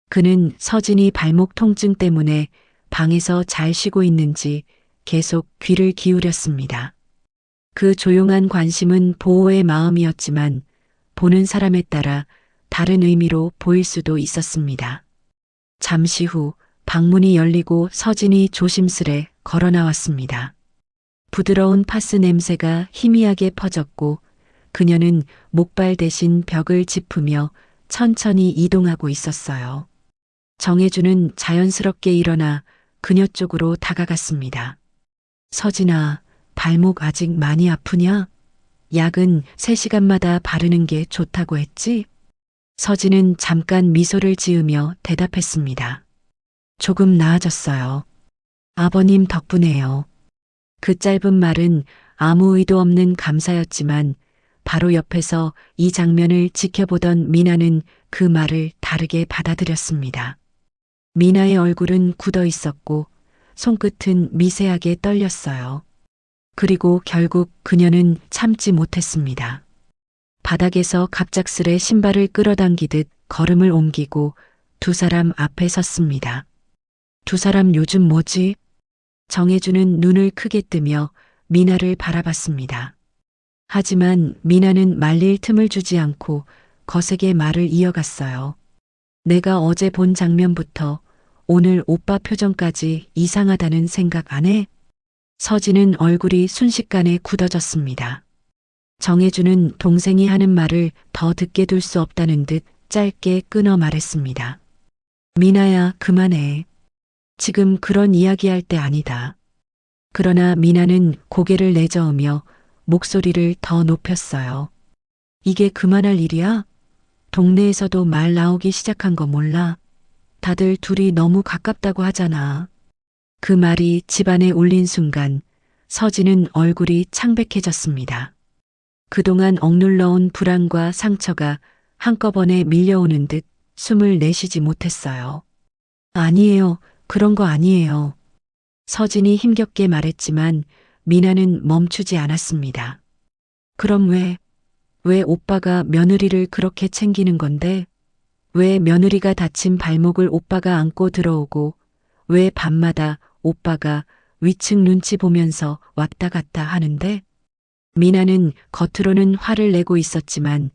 그는 서진이 발목 통증 때문에 방에서 잘 쉬고 있는지 계속 귀를 기울였습니다. 그 조용한 관심은 보호의 마음이었지만 보는 사람에 따라 다른 의미로 보일 수도 있었습니다. 잠시 후 방문이 열리고 서진이 조심스레 걸어 나왔습니다. 부드러운 파스 냄새가 희미하게 퍼졌고 그녀는 목발 대신 벽을 짚으며 천천히 이동하고 있었어요. 정혜주는 자연스럽게 일어나 그녀 쪽으로 다가갔습니다. 서진아, 발목 아직 많이 아프냐? 약은 3시간마다 바르는 게 좋다고 했지? 서진은 잠깐 미소를 지으며 대답했습니다. 조금 나아졌어요. 아버님 덕분에요. 그 짧은 말은 아무 의도 없는 감사였지만 바로 옆에서 이 장면을 지켜보던 미나는 그 말을 다르게 받아들였습니다. 미나의 얼굴은 굳어 있었고 손끝은 미세하게 떨렸어요. 그리고 결국 그녀는 참지 못했습니다. 바닥에서 갑작스레 신발을 끌어당기듯 걸음을 옮기고 두 사람 앞에 섰습니다. 두 사람 요즘 뭐지? 정혜주는 눈을 크게 뜨며 미나를 바라봤습니다. 하지만 미나는 말릴 틈을 주지 않고 거세게 말을 이어갔어요. 내가 어제 본 장면부터 오늘 오빠 표정까지 이상하다는 생각 안 해? 서진은 얼굴이 순식간에 굳어졌습니다. 정혜주는 동생이 하는 말을 더 듣게 둘 수 없다는 듯 짧게 끊어 말했습니다. 미나야, 그만해. 지금 그런 이야기할 때 아니다. 그러나 미나는 고개를 내저으며 목소리를 더 높였어요. 이게 그만할 일이야? 동네에서도 말 나오기 시작한 거 몰라? 다들 둘이 너무 가깝다고 하잖아. 그 말이 집안에 울린 순간 서진은 얼굴이 창백해졌습니다. 그동안 억눌러온 불안과 상처가 한꺼번에 밀려오는 듯 숨을 내쉬지 못했어요. 아니에요. 그런 거 아니에요. 서진이 힘겹게 말했지만 미나는 멈추지 않았습니다. 그럼 왜 오빠가 며느리를 그렇게 챙기는 건데? 왜 며느리가 다친 발목을 오빠가 안고 들어오고 왜 밤마다 오빠가 위층 눈치 보면서 왔다 갔다 하는데? 미나는 겉으로는 화를 내고 있었지만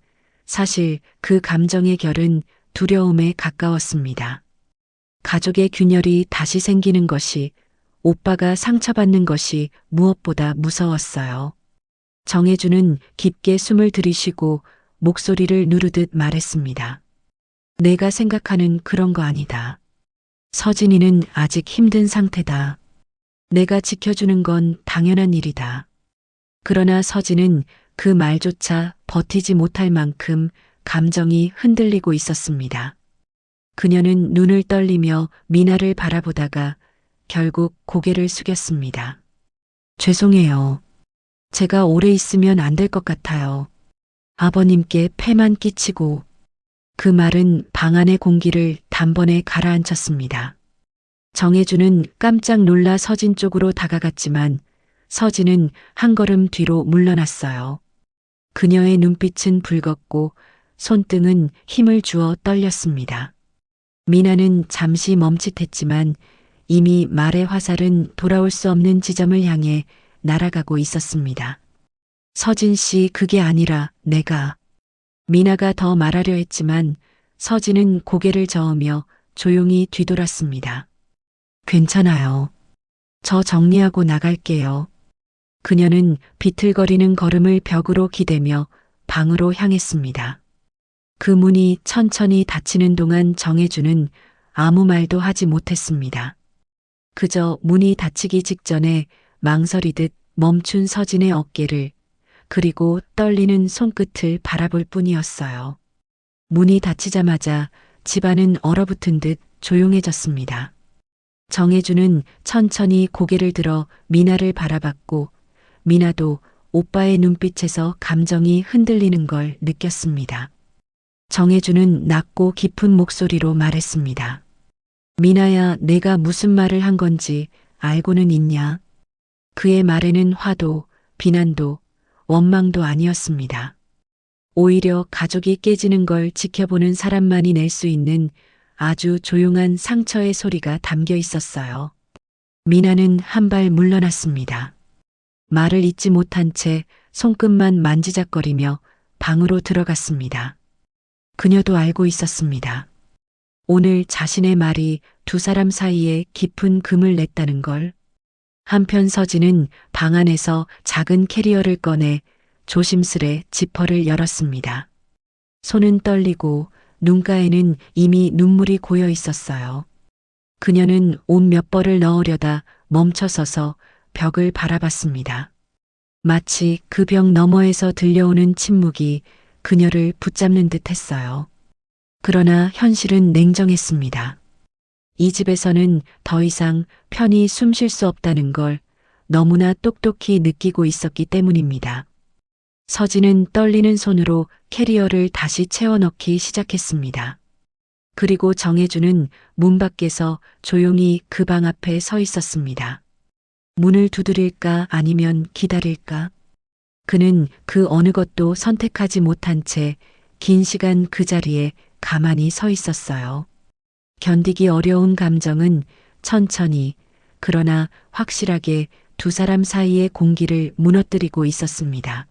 사실 그 감정의 결은 두려움에 가까웠습니다. 가족의 균열이 다시 생기는 것이, 오빠가 상처받는 것이 무엇보다 무서웠어요. 정혜주는 깊게 숨을 들이쉬고 목소리를 누르듯 말했습니다. 내가 생각하는 그런 거 아니다. 서진이는 아직 힘든 상태다. 내가 지켜주는 건 당연한 일이다. 그러나 서진은 그 말조차 버티지 못할 만큼 감정이 흔들리고 있었습니다. 그녀는 눈을 떨리며 미나를 바라보다가 결국 고개를 숙였습니다. 죄송해요. 제가 오래 있으면 안 될 것 같아요. 아버님께 폐만 끼치고. 그 말은 방 안의 공기를 단번에 가라앉혔습니다. 정혜주는 깜짝 놀라 서진 쪽으로 다가갔지만 서진은 한 걸음 뒤로 물러났어요. 그녀의 눈빛은 붉었고 손등은 힘을 주어 떨렸습니다. 미나는 잠시 멈칫했지만 이미 말의 화살은 돌아올 수 없는 지점을 향해 날아가고 있었습니다. 서진 씨, 그게 아니라 내가. 미나가 더 말하려 했지만 서진은 고개를 저으며 조용히 뒤돌았습니다. 괜찮아요. 저 정리하고 나갈게요. 그녀는 비틀거리는 걸음을 벽으로 기대며 방으로 향했습니다. 그 문이 천천히 닫히는 동안 정혜주는 아무 말도 하지 못했습니다. 그저 문이 닫히기 직전에 망설이듯 멈춘 서진의 어깨를 그리고 떨리는 손끝을 바라볼 뿐이었어요. 문이 닫히자마자 집안은 얼어붙은 듯 조용해졌습니다. 정혜주는 천천히 고개를 들어 미나를 바라봤고 미나도 오빠의 눈빛에서 감정이 흔들리는 걸 느꼈습니다. 정혜주는 낮고 깊은 목소리로 말했습니다. 미나야, 내가 무슨 말을 한 건지 알고는 있냐? 그의 말에는 화도, 비난도, 원망도 아니었습니다. 오히려 가족이 깨지는 걸 지켜보는 사람만이 낼 수 있는 아주 조용한 상처의 소리가 담겨 있었어요. 미나는 한 발 물러났습니다. 말을 잇지 못한 채 손끝만 만지작거리며 방으로 들어갔습니다. 그녀도 알고 있었습니다. 오늘 자신의 말이 두 사람 사이에 깊은 금을 냈다는 걸. 한편 서진은 방 안에서 작은 캐리어를 꺼내 조심스레 지퍼를 열었습니다. 손은 떨리고 눈가에는 이미 눈물이 고여 있었어요. 그녀는 옷 몇 벌을 넣으려다 멈춰서서 벽을 바라봤습니다. 마치 그 벽 너머에서 들려오는 침묵이 그녀를 붙잡는 듯 했어요. 그러나 현실은 냉정했습니다. 이 집에서는 더 이상 편히 숨 쉴 수 없다는 걸 너무나 똑똑히 느끼고 있었기 때문입니다. 서진은 떨리는 손으로 캐리어를 다시 채워 넣기 시작했습니다. 그리고 정혜주는 문 밖에서 조용히 그 방 앞에 서 있었습니다. 문을 두드릴까 아니면 기다릴까? 그는 그 어느 것도 선택하지 못한 채 긴 시간 그 자리에 가만히 서 있었어요. 견디기 어려운 감정은 천천히 그러나 확실하게 두 사람 사이의 공기를 무너뜨리고 있었습니다.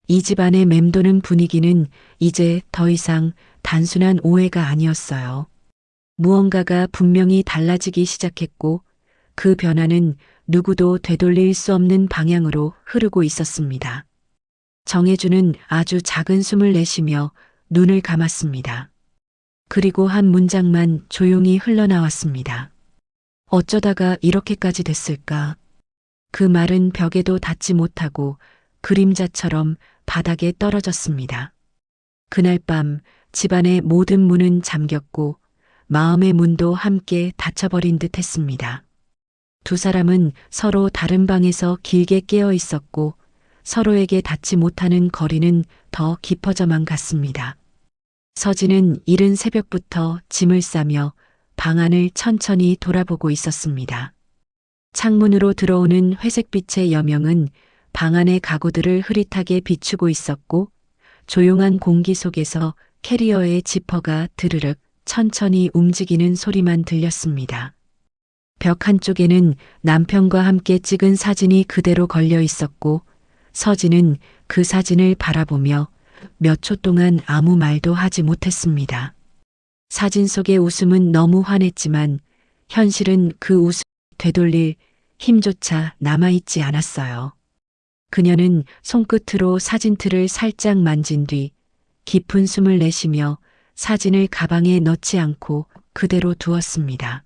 이 집안의 맴도는 분위기는 이제 더 이상 단순한 오해가 아니었어요. 무언가가 분명히 달라지기 시작했고 그 변화는 누구도 되돌릴 수 없는 방향으로 흐르고 있었습니다. 정혜주는 아주 작은 숨을 내쉬며 눈을 감았습니다. 그리고 한 문장만 조용히 흘러나왔습니다. 어쩌다가 이렇게까지 됐을까? 그 말은 벽에도 닿지 못하고 그림자처럼 바닥에 떨어졌습니다. 그날 밤 집안의 모든 문은 잠겼고 마음의 문도 함께 닫혀버린 듯 했습니다. 두 사람은 서로 다른 방에서 길게 깨어 있었고 서로에게 닿지 못하는 거리는 더 깊어져만 갔습니다. 서진은 이른 새벽부터 짐을 싸며 방 안을 천천히 돌아보고 있었습니다. 창문으로 들어오는 회색빛의 여명은 방 안의 가구들을 흐릿하게 비추고 있었고 조용한 공기 속에서 캐리어의 지퍼가 드르륵 천천히 움직이는 소리만 들렸습니다. 벽 한쪽에는 남편과 함께 찍은 사진이 그대로 걸려 있었고 서진은 그 사진을 바라보며 몇 초 동안 아무 말도 하지 못했습니다. 사진 속의 웃음은 너무 환했지만 현실은 그 웃음을 되돌릴 힘조차 남아있지 않았어요. 그녀는 손끝으로 사진틀을 살짝 만진 뒤 깊은 숨을 내쉬며 사진을 가방에 넣지 않고 그대로 두었습니다.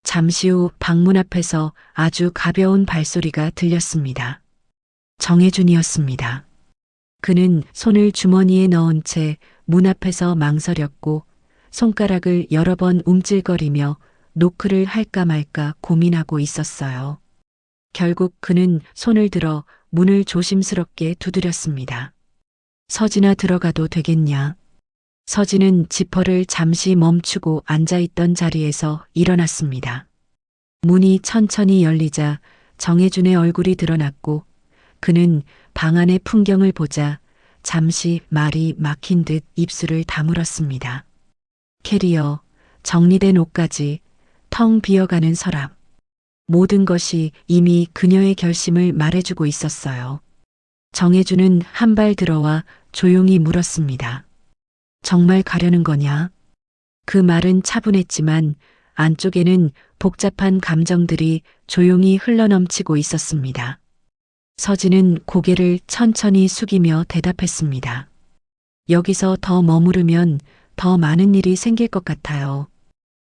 잠시 후 방문 앞에서 아주 가벼운 발소리가 들렸습니다. 정혜준이었습니다. 그는 손을 주머니에 넣은 채 문 앞에서 망설였고 손가락을 여러 번 움찔거리며 노크를 할까 말까 고민하고 있었어요. 결국 그는 손을 들어 문을 조심스럽게 두드렸습니다. 서진아, 들어가도 되겠냐? 서진은 지퍼를 잠시 멈추고 앉아있던 자리에서 일어났습니다. 문이 천천히 열리자 정혜준의 얼굴이 드러났고 그는 방 안의 풍경을 보자 잠시 말이 막힌 듯 입술을 다물었습니다. 캐리어, 정리된 옷까지, 텅 비어가는 서랍. 모든 것이 이미 그녀의 결심을 말해주고 있었어요. 정혜준은 한 발 들어와 조용히 물었습니다. 정말 가려는 거냐? 그 말은 차분했지만 안쪽에는 복잡한 감정들이 조용히 흘러넘치고 있었습니다. 서진은 고개를 천천히 숙이며 대답했습니다. 여기서 더 머무르면 더 많은 일이 생길 것 같아요.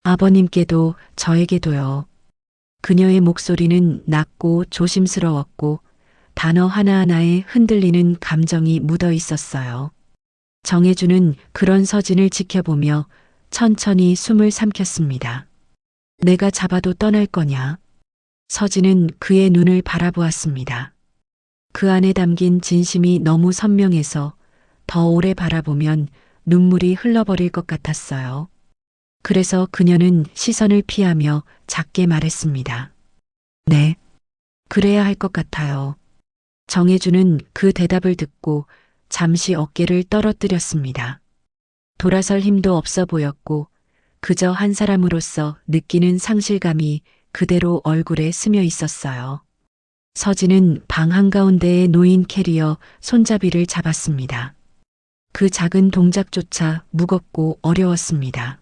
아버님께도 저에게도요. 그녀의 목소리는 낮고 조심스러웠고 단어 하나하나에 흔들리는 감정이 묻어 있었어요. 정혜준은 그런 서진을 지켜보며 천천히 숨을 삼켰습니다. 내가 잡아도 떠날 거냐? 서진은 그의 눈을 바라보았습니다. 그 안에 담긴 진심이 너무 선명해서 더 오래 바라보면 눈물이 흘러버릴 것 같았어요. 그래서 그녀는 시선을 피하며 작게 말했습니다. 네, 그래야 할 것 같아요. 정혜준은 그 대답을 듣고 잠시 어깨를 떨어뜨렸습니다. 돌아설 힘도 없어 보였고 그저 한 사람으로서 느끼는 상실감이 그대로 얼굴에 스며 있었어요. 서진은 방 한가운데에 놓인 캐리어 손잡이를 잡았습니다. 그 작은 동작조차 무겁고 어려웠습니다.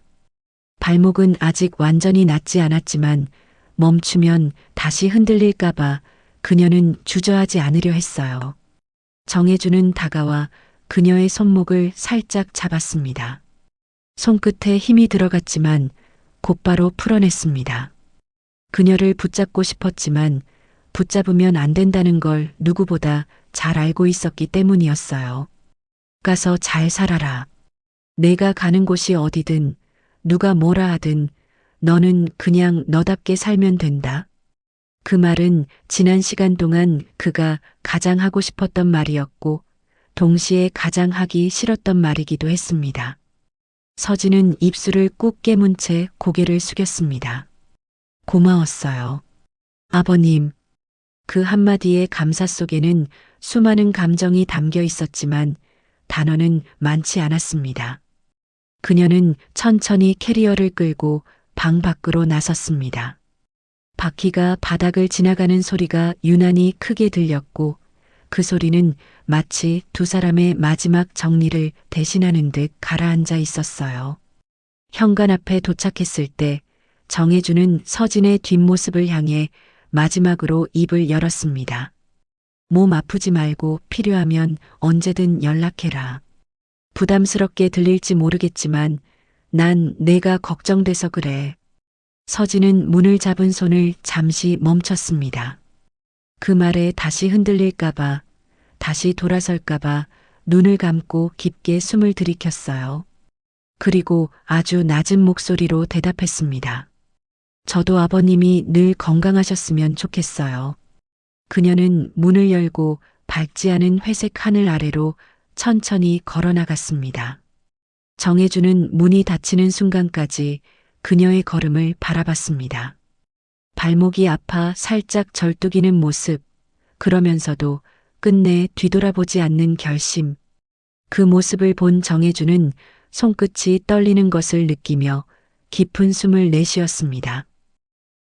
발목은 아직 완전히 낫지 않았지만 멈추면 다시 흔들릴까봐 그녀는 주저하지 않으려 했어요. 정혜준은 다가와 그녀의 손목을 살짝 잡았습니다. 손끝에 힘이 들어갔지만 곧바로 풀어냈습니다. 그녀를 붙잡고 싶었지만 붙잡으면 안 된다는 걸 누구보다 잘 알고 있었기 때문이었어요. 가서 잘 살아라. 내가 가는 곳이 어디든 누가 뭐라 하든 너는 그냥 너답게 살면 된다. 그 말은 지난 시간 동안 그가 가장 하고 싶었던 말이었고 동시에 가장 하기 싫었던 말이기도 했습니다. 서진은 입술을 꾹 깨문 채 고개를 숙였습니다. 고마웠어요. 아버님. 그 한마디의 감사 속에는 수많은 감정이 담겨 있었지만 단어는 많지 않았습니다. 그녀는 천천히 캐리어를 끌고 방 밖으로 나섰습니다. 바퀴가 바닥을 지나가는 소리가 유난히 크게 들렸고 그 소리는 마치 두 사람의 마지막 정리를 대신하는 듯 가라앉아 있었어요. 현관 앞에 도착했을 때 정혜준은 서진의 뒷모습을 향해 마지막으로 입을 열었습니다. 몸 아프지 말고 필요하면 언제든 연락해라. 부담스럽게 들릴지 모르겠지만 난 내가 걱정돼서 그래. 서진은 문을 잡은 손을 잠시 멈췄습니다. 그 말에 다시 흔들릴까봐, 다시 돌아설까봐 눈을 감고 깊게 숨을 들이켰어요. 그리고 아주 낮은 목소리로 대답했습니다. 저도 아버님이 늘 건강하셨으면 좋겠어요. 그녀는 문을 열고 밝지 않은 회색 하늘 아래로 천천히 걸어 나갔습니다. 정혜준은 문이 닫히는 순간까지 그녀의 걸음을 바라봤습니다. 발목이 아파 살짝 절뚝이는 모습, 그러면서도 끝내 뒤돌아보지 않는 결심. 그 모습을 본 정혜준은 손끝이 떨리는 것을 느끼며 깊은 숨을 내쉬었습니다.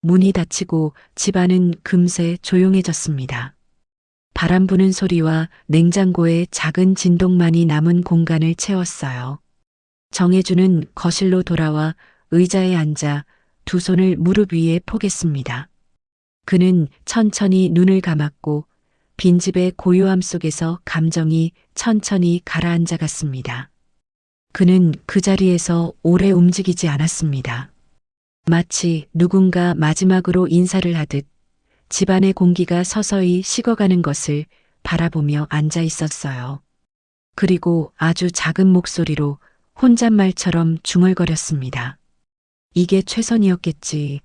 문이 닫히고 집안은 금세 조용해졌습니다. 바람 부는 소리와 냉장고의 작은 진동만이 남은 공간을 채웠어요. 정혜준은 거실로 돌아와 의자에 앉아 두 손을 무릎 위에 포겠습니다. 그는 천천히 눈을 감았고 빈집의 고요함 속에서 감정이 천천히 가라앉아 갔습니다. 그는 그 자리에서 오래 움직이지 않았습니다. 마치 누군가 마지막으로 인사를 하듯 집안의 공기가 서서히 식어가는 것을 바라보며 앉아 있었어요. 그리고 아주 작은 목소리로 혼잣말처럼 중얼거렸습니다. 이게 최선이었겠지.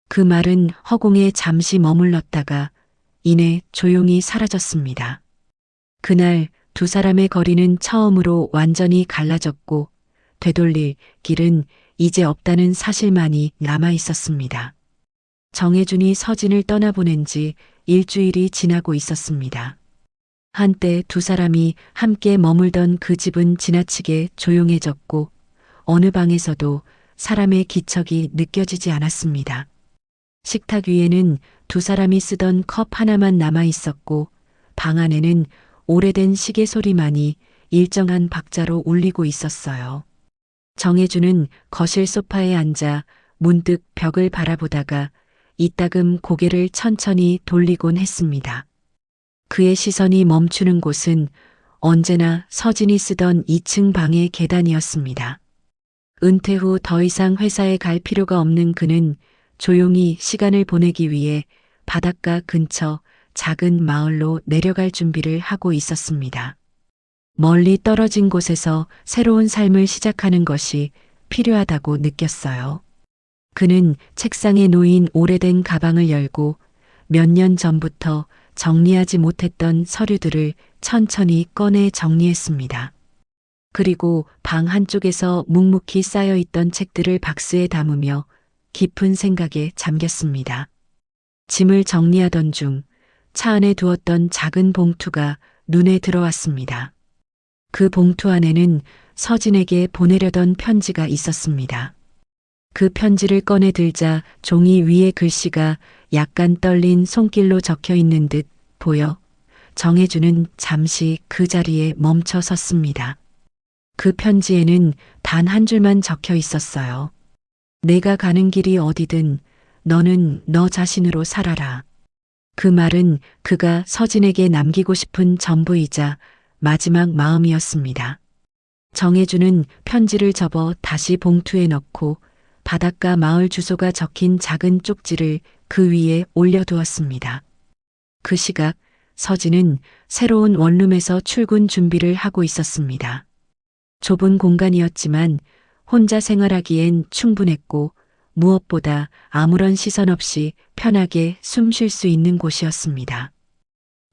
그 말은 허공에 잠시 머물렀다가 이내 조용히 사라졌습니다. 그날 두 사람의 거리는 처음으로 완전히 갈라졌고 되돌릴 길은 이제 없다는 사실만이 남아 있었습니다. 정혜준이 서진을 떠나보낸 지 일주일이 지나고 있었습니다. 한때 두 사람이 함께 머물던 그 집은 지나치게 조용해졌고 어느 방에서도 사람의 기척이 느껴지지 않았습니다. 식탁 위에는 두 사람이 쓰던 컵 하나만 남아 있었고 방 안에는 오래된 시계 소리만이 일정한 박자로 울리고 있었어요. 정혜준은 거실 소파에 앉아 문득 벽을 바라보다가 이따금 고개를 천천히 돌리곤 했습니다. 그의 시선이 멈추는 곳은 언제나 서진이 쓰던 2층 방의 계단이었습니다. 은퇴 후 더 이상 회사에 갈 필요가 없는 그는 조용히 시간을 보내기 위해 바닷가 근처 작은 마을로 내려갈 준비를 하고 있었습니다. 멀리 떨어진 곳에서 새로운 삶을 시작하는 것이 필요하다고 느꼈어요. 그는 책상에 놓인 오래된 가방을 열고 몇 년 전부터 정리하지 못했던 서류들을 천천히 꺼내 정리했습니다. 그리고 방 한쪽에서 묵묵히 쌓여있던 책들을 박스에 담으며 깊은 생각에 잠겼습니다. 짐을 정리하던 중 차 안에 두었던 작은 봉투가 눈에 들어왔습니다. 그 봉투 안에는 서진에게 보내려던 편지가 있었습니다. 그 편지를 꺼내 들자 종이 위에 글씨가 약간 떨린 손길로 적혀 있는 듯 보여 정혜준은 잠시 그 자리에 멈춰 섰습니다. 그 편지에는 단 한 줄만 적혀 있었어요. 내가 가는 길이 어디든 너는 너 자신으로 살아라. 그 말은 그가 서진에게 남기고 싶은 전부이자 마지막 마음이었습니다. 정혜준은 편지를 접어 다시 봉투에 넣고 바닷가 마을 주소가 적힌 작은 쪽지를 그 위에 올려두었습니다. 그 시각 서진은 새로운 원룸에서 출근 준비를 하고 있었습니다. 좁은 공간이었지만 혼자 생활하기엔 충분했고 무엇보다 아무런 시선 없이 편하게 숨 쉴 수 있는 곳이었습니다.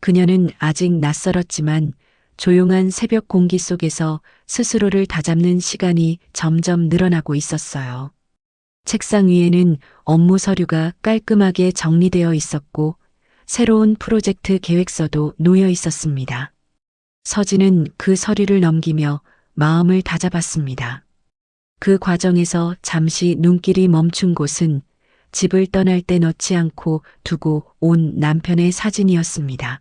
그녀는 아직 낯설었지만 조용한 새벽 공기 속에서 스스로를 다잡는 시간이 점점 늘어나고 있었어요. 책상 위에는 업무 서류가 깔끔하게 정리되어 있었고 새로운 프로젝트 계획서도 놓여 있었습니다. 서진은 그 서류를 넘기며 마음을 다잡았습니다. 그 과정에서 잠시 눈길이 멈춘 곳은 집을 떠날 때 넣지 않고 두고 온 남편의 사진이었습니다.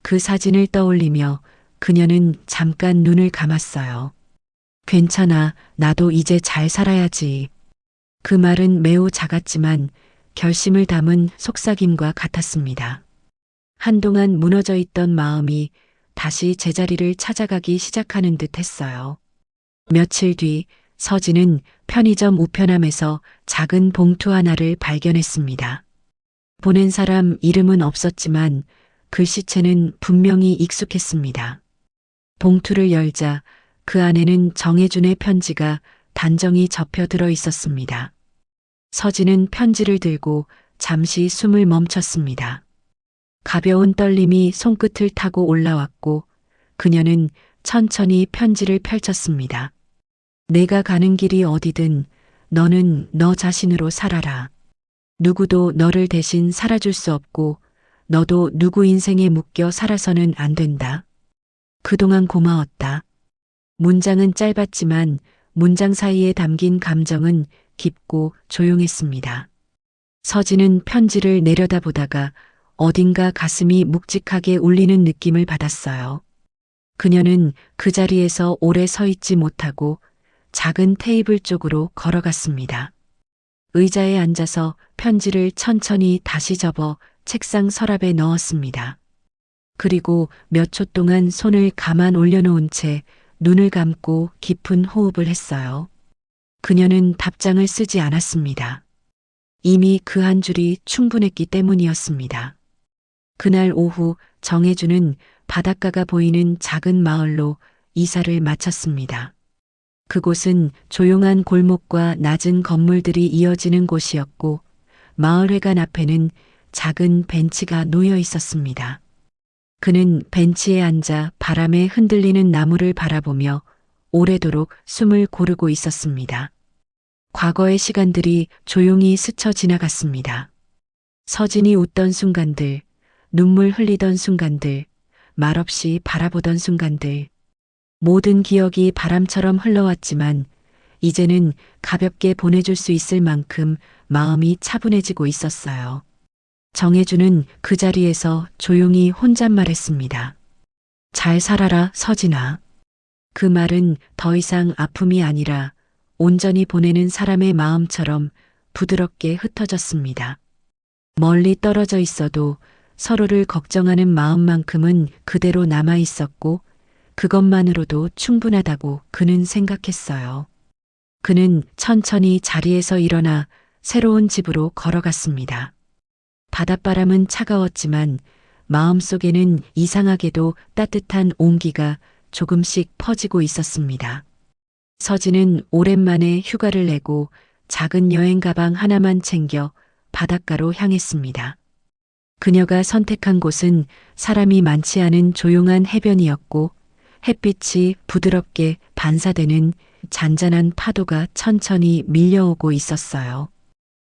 그 사진을 떠올리며 그녀는 잠깐 눈을 감았어요. 괜찮아, 나도 이제 잘 살아야지. 그 말은 매우 작았지만 결심을 담은 속삭임과 같았습니다. 한동안 무너져 있던 마음이 다시 제자리를 찾아가기 시작하는 듯 했어요. 며칠 뒤 서진은 편의점 우편함에서 작은 봉투 하나를 발견했습니다. 보낸 사람 이름은 없었지만 글씨체는 분명히 익숙했습니다. 봉투를 열자 그 안에는 정혜준의 편지가 단정히 접혀 들어 있었습니다. 서진은 편지를 들고 잠시 숨을 멈췄습니다. 가벼운 떨림이 손끝을 타고 올라왔고 그녀는 천천히 편지를 펼쳤습니다. 내가 가는 길이 어디든 너는 너 자신으로 살아라. 누구도 너를 대신 살아줄 수 없고 너도 누구 인생에 묶여 살아서는 안 된다. 그동안 고마웠다. 문장은 짧았지만 문장 사이에 담긴 감정은 깊고 조용했습니다. 서진은 편지를 내려다보다가 어딘가 가슴이 묵직하게 울리는 느낌을 받았어요. 그녀는 그 자리에서 오래 서 있지 못하고 작은 테이블 쪽으로 걸어갔습니다. 의자에 앉아서 편지를 천천히 다시 접어 책상 서랍에 넣었습니다. 그리고 몇 초 동안 손을 가만 올려놓은 채 눈을 감고 깊은 호흡을 했어요. 그녀는 답장을 쓰지 않았습니다. 이미 그 한 줄이 충분했기 때문이었습니다. 그날 오후 정혜주는 바닷가가 보이는 작은 마을로 이사를 마쳤습니다. 그곳은 조용한 골목과 낮은 건물들이 이어지는 곳이었고 마을회관 앞에는 작은 벤치가 놓여 있었습니다. 그는 벤치에 앉아 바람에 흔들리는 나무를 바라보며 오래도록 숨을 고르고 있었습니다. 과거의 시간들이 조용히 스쳐 지나갔습니다. 서진이 웃던 순간들, 눈물 흘리던 순간들, 말없이 바라보던 순간들. 모든 기억이 바람처럼 흘러왔지만 이제는 가볍게 보내줄 수 있을 만큼 마음이 차분해지고 있었어요. 정혜주는 그 자리에서 조용히 혼잣말했습니다. 잘 살아라, 서진아. 그 말은 더 이상 아픔이 아니라 온전히 보내는 사람의 마음처럼 부드럽게 흩어졌습니다. 멀리 떨어져 있어도 서로를 걱정하는 마음만큼은 그대로 남아 있었고 그것만으로도 충분하다고 그는 생각했어요. 그는 천천히 자리에서 일어나 새로운 집으로 걸어갔습니다. 바닷바람은 차가웠지만 마음속에는 이상하게도 따뜻한 온기가 조금씩 퍼지고 있었습니다. 서진은 오랜만에 휴가를 내고 작은 여행 가방 하나만 챙겨 바닷가로 향했습니다. 그녀가 선택한 곳은 사람이 많지 않은 조용한 해변이었고 햇빛이 부드럽게 반사되는 잔잔한 파도가 천천히 밀려오고 있었어요.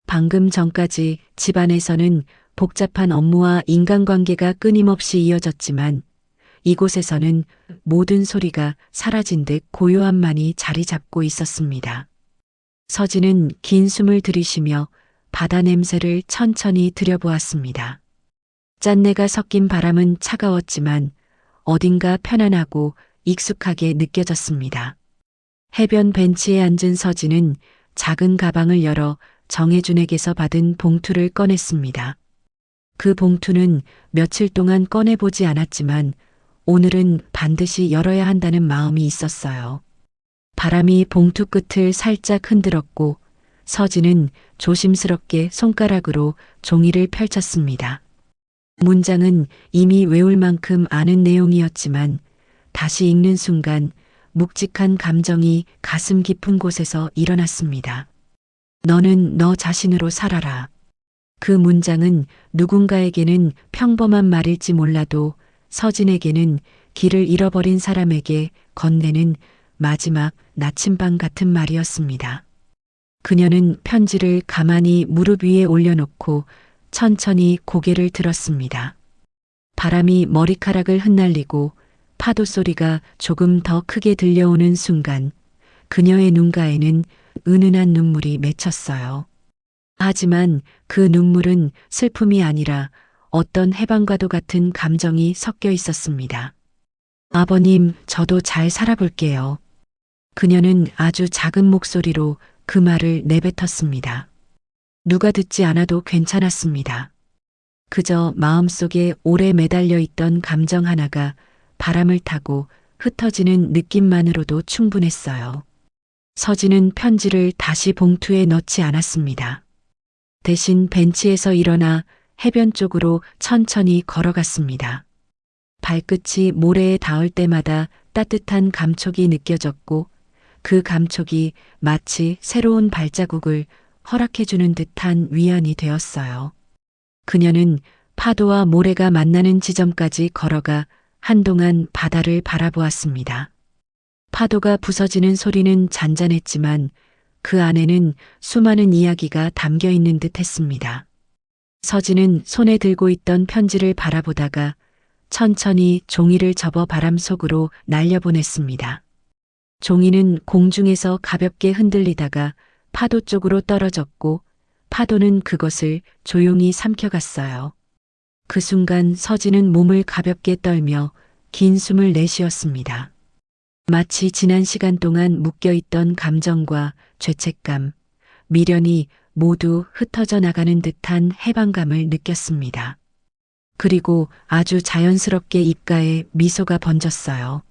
방금 전까지 집안에서는 복잡한 업무와 인간관계가 끊임없이 이어졌지만 이곳에서는 모든 소리가 사라진 듯 고요함만이 자리 잡고 있었습니다. 서진은 긴 숨을 들이쉬며 바다 냄새를 천천히 들여보았습니다. 짠내가 섞인 바람은 차가웠지만 어딘가 편안하고 익숙하게 느껴졌습니다. 해변 벤치에 앉은 서진은 작은 가방을 열어 정혜준에게서 받은 봉투를 꺼냈습니다. 그 봉투는 며칠 동안 꺼내보지 않았지만 오늘은 반드시 열어야 한다는 마음이 있었어요. 바람이 봉투 끝을 살짝 흔들었고 서진은 조심스럽게 손가락으로 종이를 펼쳤습니다. 문장은 이미 외울 만큼 아는 내용이었지만 다시 읽는 순간 묵직한 감정이 가슴 깊은 곳에서 일어났습니다. 너는 너 자신으로 살아라. 그 문장은 누군가에게는 평범한 말일지 몰라도 서진에게는 길을 잃어버린 사람에게 건네는 마지막 나침반 같은 말이었습니다. 그녀는 편지를 가만히 무릎 위에 올려놓고 천천히 고개를 들었습니다. 바람이 머리카락을 흩날리고 파도 소리가 조금 더 크게 들려오는 순간 그녀의 눈가에는 은은한 눈물이 맺혔어요. 하지만 그 눈물은 슬픔이 아니라 어떤 해방과도 같은 감정이 섞여 있었습니다. 아버님, 저도 잘 살아볼게요. 그녀는 아주 작은 목소리로 그 말을 내뱉었습니다. 누가 듣지 않아도 괜찮았습니다. 그저 마음속에 오래 매달려 있던 감정 하나가 바람을 타고 흩어지는 느낌만으로도 충분했어요. 서진은 편지를 다시 봉투에 넣지 않았습니다. 대신 벤치에서 일어나 해변 쪽으로 천천히 걸어갔습니다. 발끝이 모래에 닿을 때마다 따뜻한 감촉이 느껴졌고 그 감촉이 마치 새로운 발자국을 허락해주는 듯한 위안이 되었어요. 그녀는 파도와 모래가 만나는 지점까지 걸어가 한동안 바다를 바라보았습니다. 파도가 부서지는 소리는 잔잔했지만 그 안에는 수많은 이야기가 담겨 있는 듯 했습니다. 서진은 손에 들고 있던 편지를 바라보다가 천천히 종이를 접어 바람 속으로 날려보냈습니다. 종이는 공중에서 가볍게 흔들리다가 파도 쪽으로 떨어졌고 파도는 그것을 조용히 삼켜갔어요. 그 순간 서진은 몸을 가볍게 떨며 긴 숨을 내쉬었습니다. 마치 지난 시간 동안 묶여있던 감정과 죄책감, 미련이 모두 흩어져 나가는 듯한 해방감을 느꼈습니다. 그리고 아주 자연스럽게 입가에 미소가 번졌어요.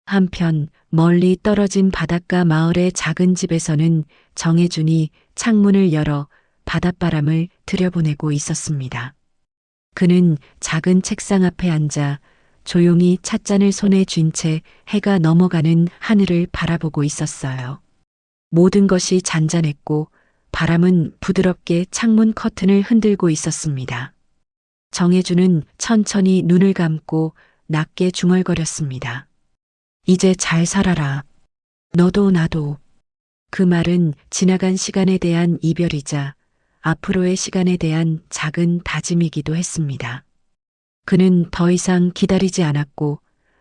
한편 멀리 떨어진 바닷가 마을의 작은 집에서는 정혜준이 창문을 열어 바닷바람을 들여보내고 있었습니다. 그는 작은 책상 앞에 앉아 조용히 찻잔을 손에 쥔 채 해가 넘어가는 하늘을 바라보고 있었어요. 모든 것이 잔잔했고 바람은 부드럽게 창문 커튼을 흔들고 있었습니다. 정혜준은 천천히 눈을 감고 낮게 중얼거렸습니다. 이제 잘 살아라. 너도 나도. 그 말은 지나간 시간에 대한 이별이자 앞으로의 시간에 대한 작은 다짐이기도 했습니다. 그는 더 이상 기다리지 않았고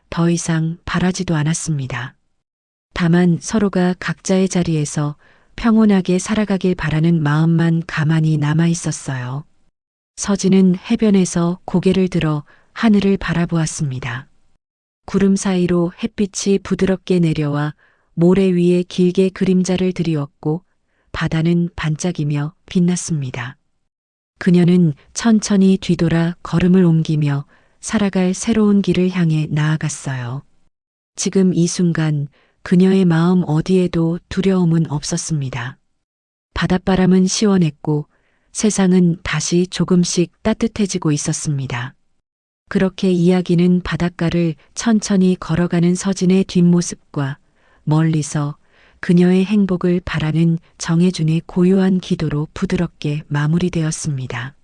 더 이상 바라지도 않았습니다. 다만 서로가 각자의 자리에서 평온하게 살아가길 바라는 마음만 가만히 남아 있었어요. 서진은 해변에서 고개를 들어 하늘을 바라보았습니다. 구름 사이로 햇빛이 부드럽게 내려와 모래 위에 길게 그림자를 드리웠고 바다는 반짝이며 빛났습니다. 그녀는 천천히 뒤돌아 걸음을 옮기며 살아갈 새로운 길을 향해 나아갔어요. 지금 이 순간 그녀의 마음 어디에도 두려움은 없었습니다. 바닷바람은 시원했고 세상은 다시 조금씩 따뜻해지고 있었습니다. 그렇게 이야기는 바닷가를 천천히 걸어가는 서진의 뒷모습과 멀리서 그녀의 행복을 바라는 정혜준의 고요한 기도로 부드럽게 마무리되었습니다.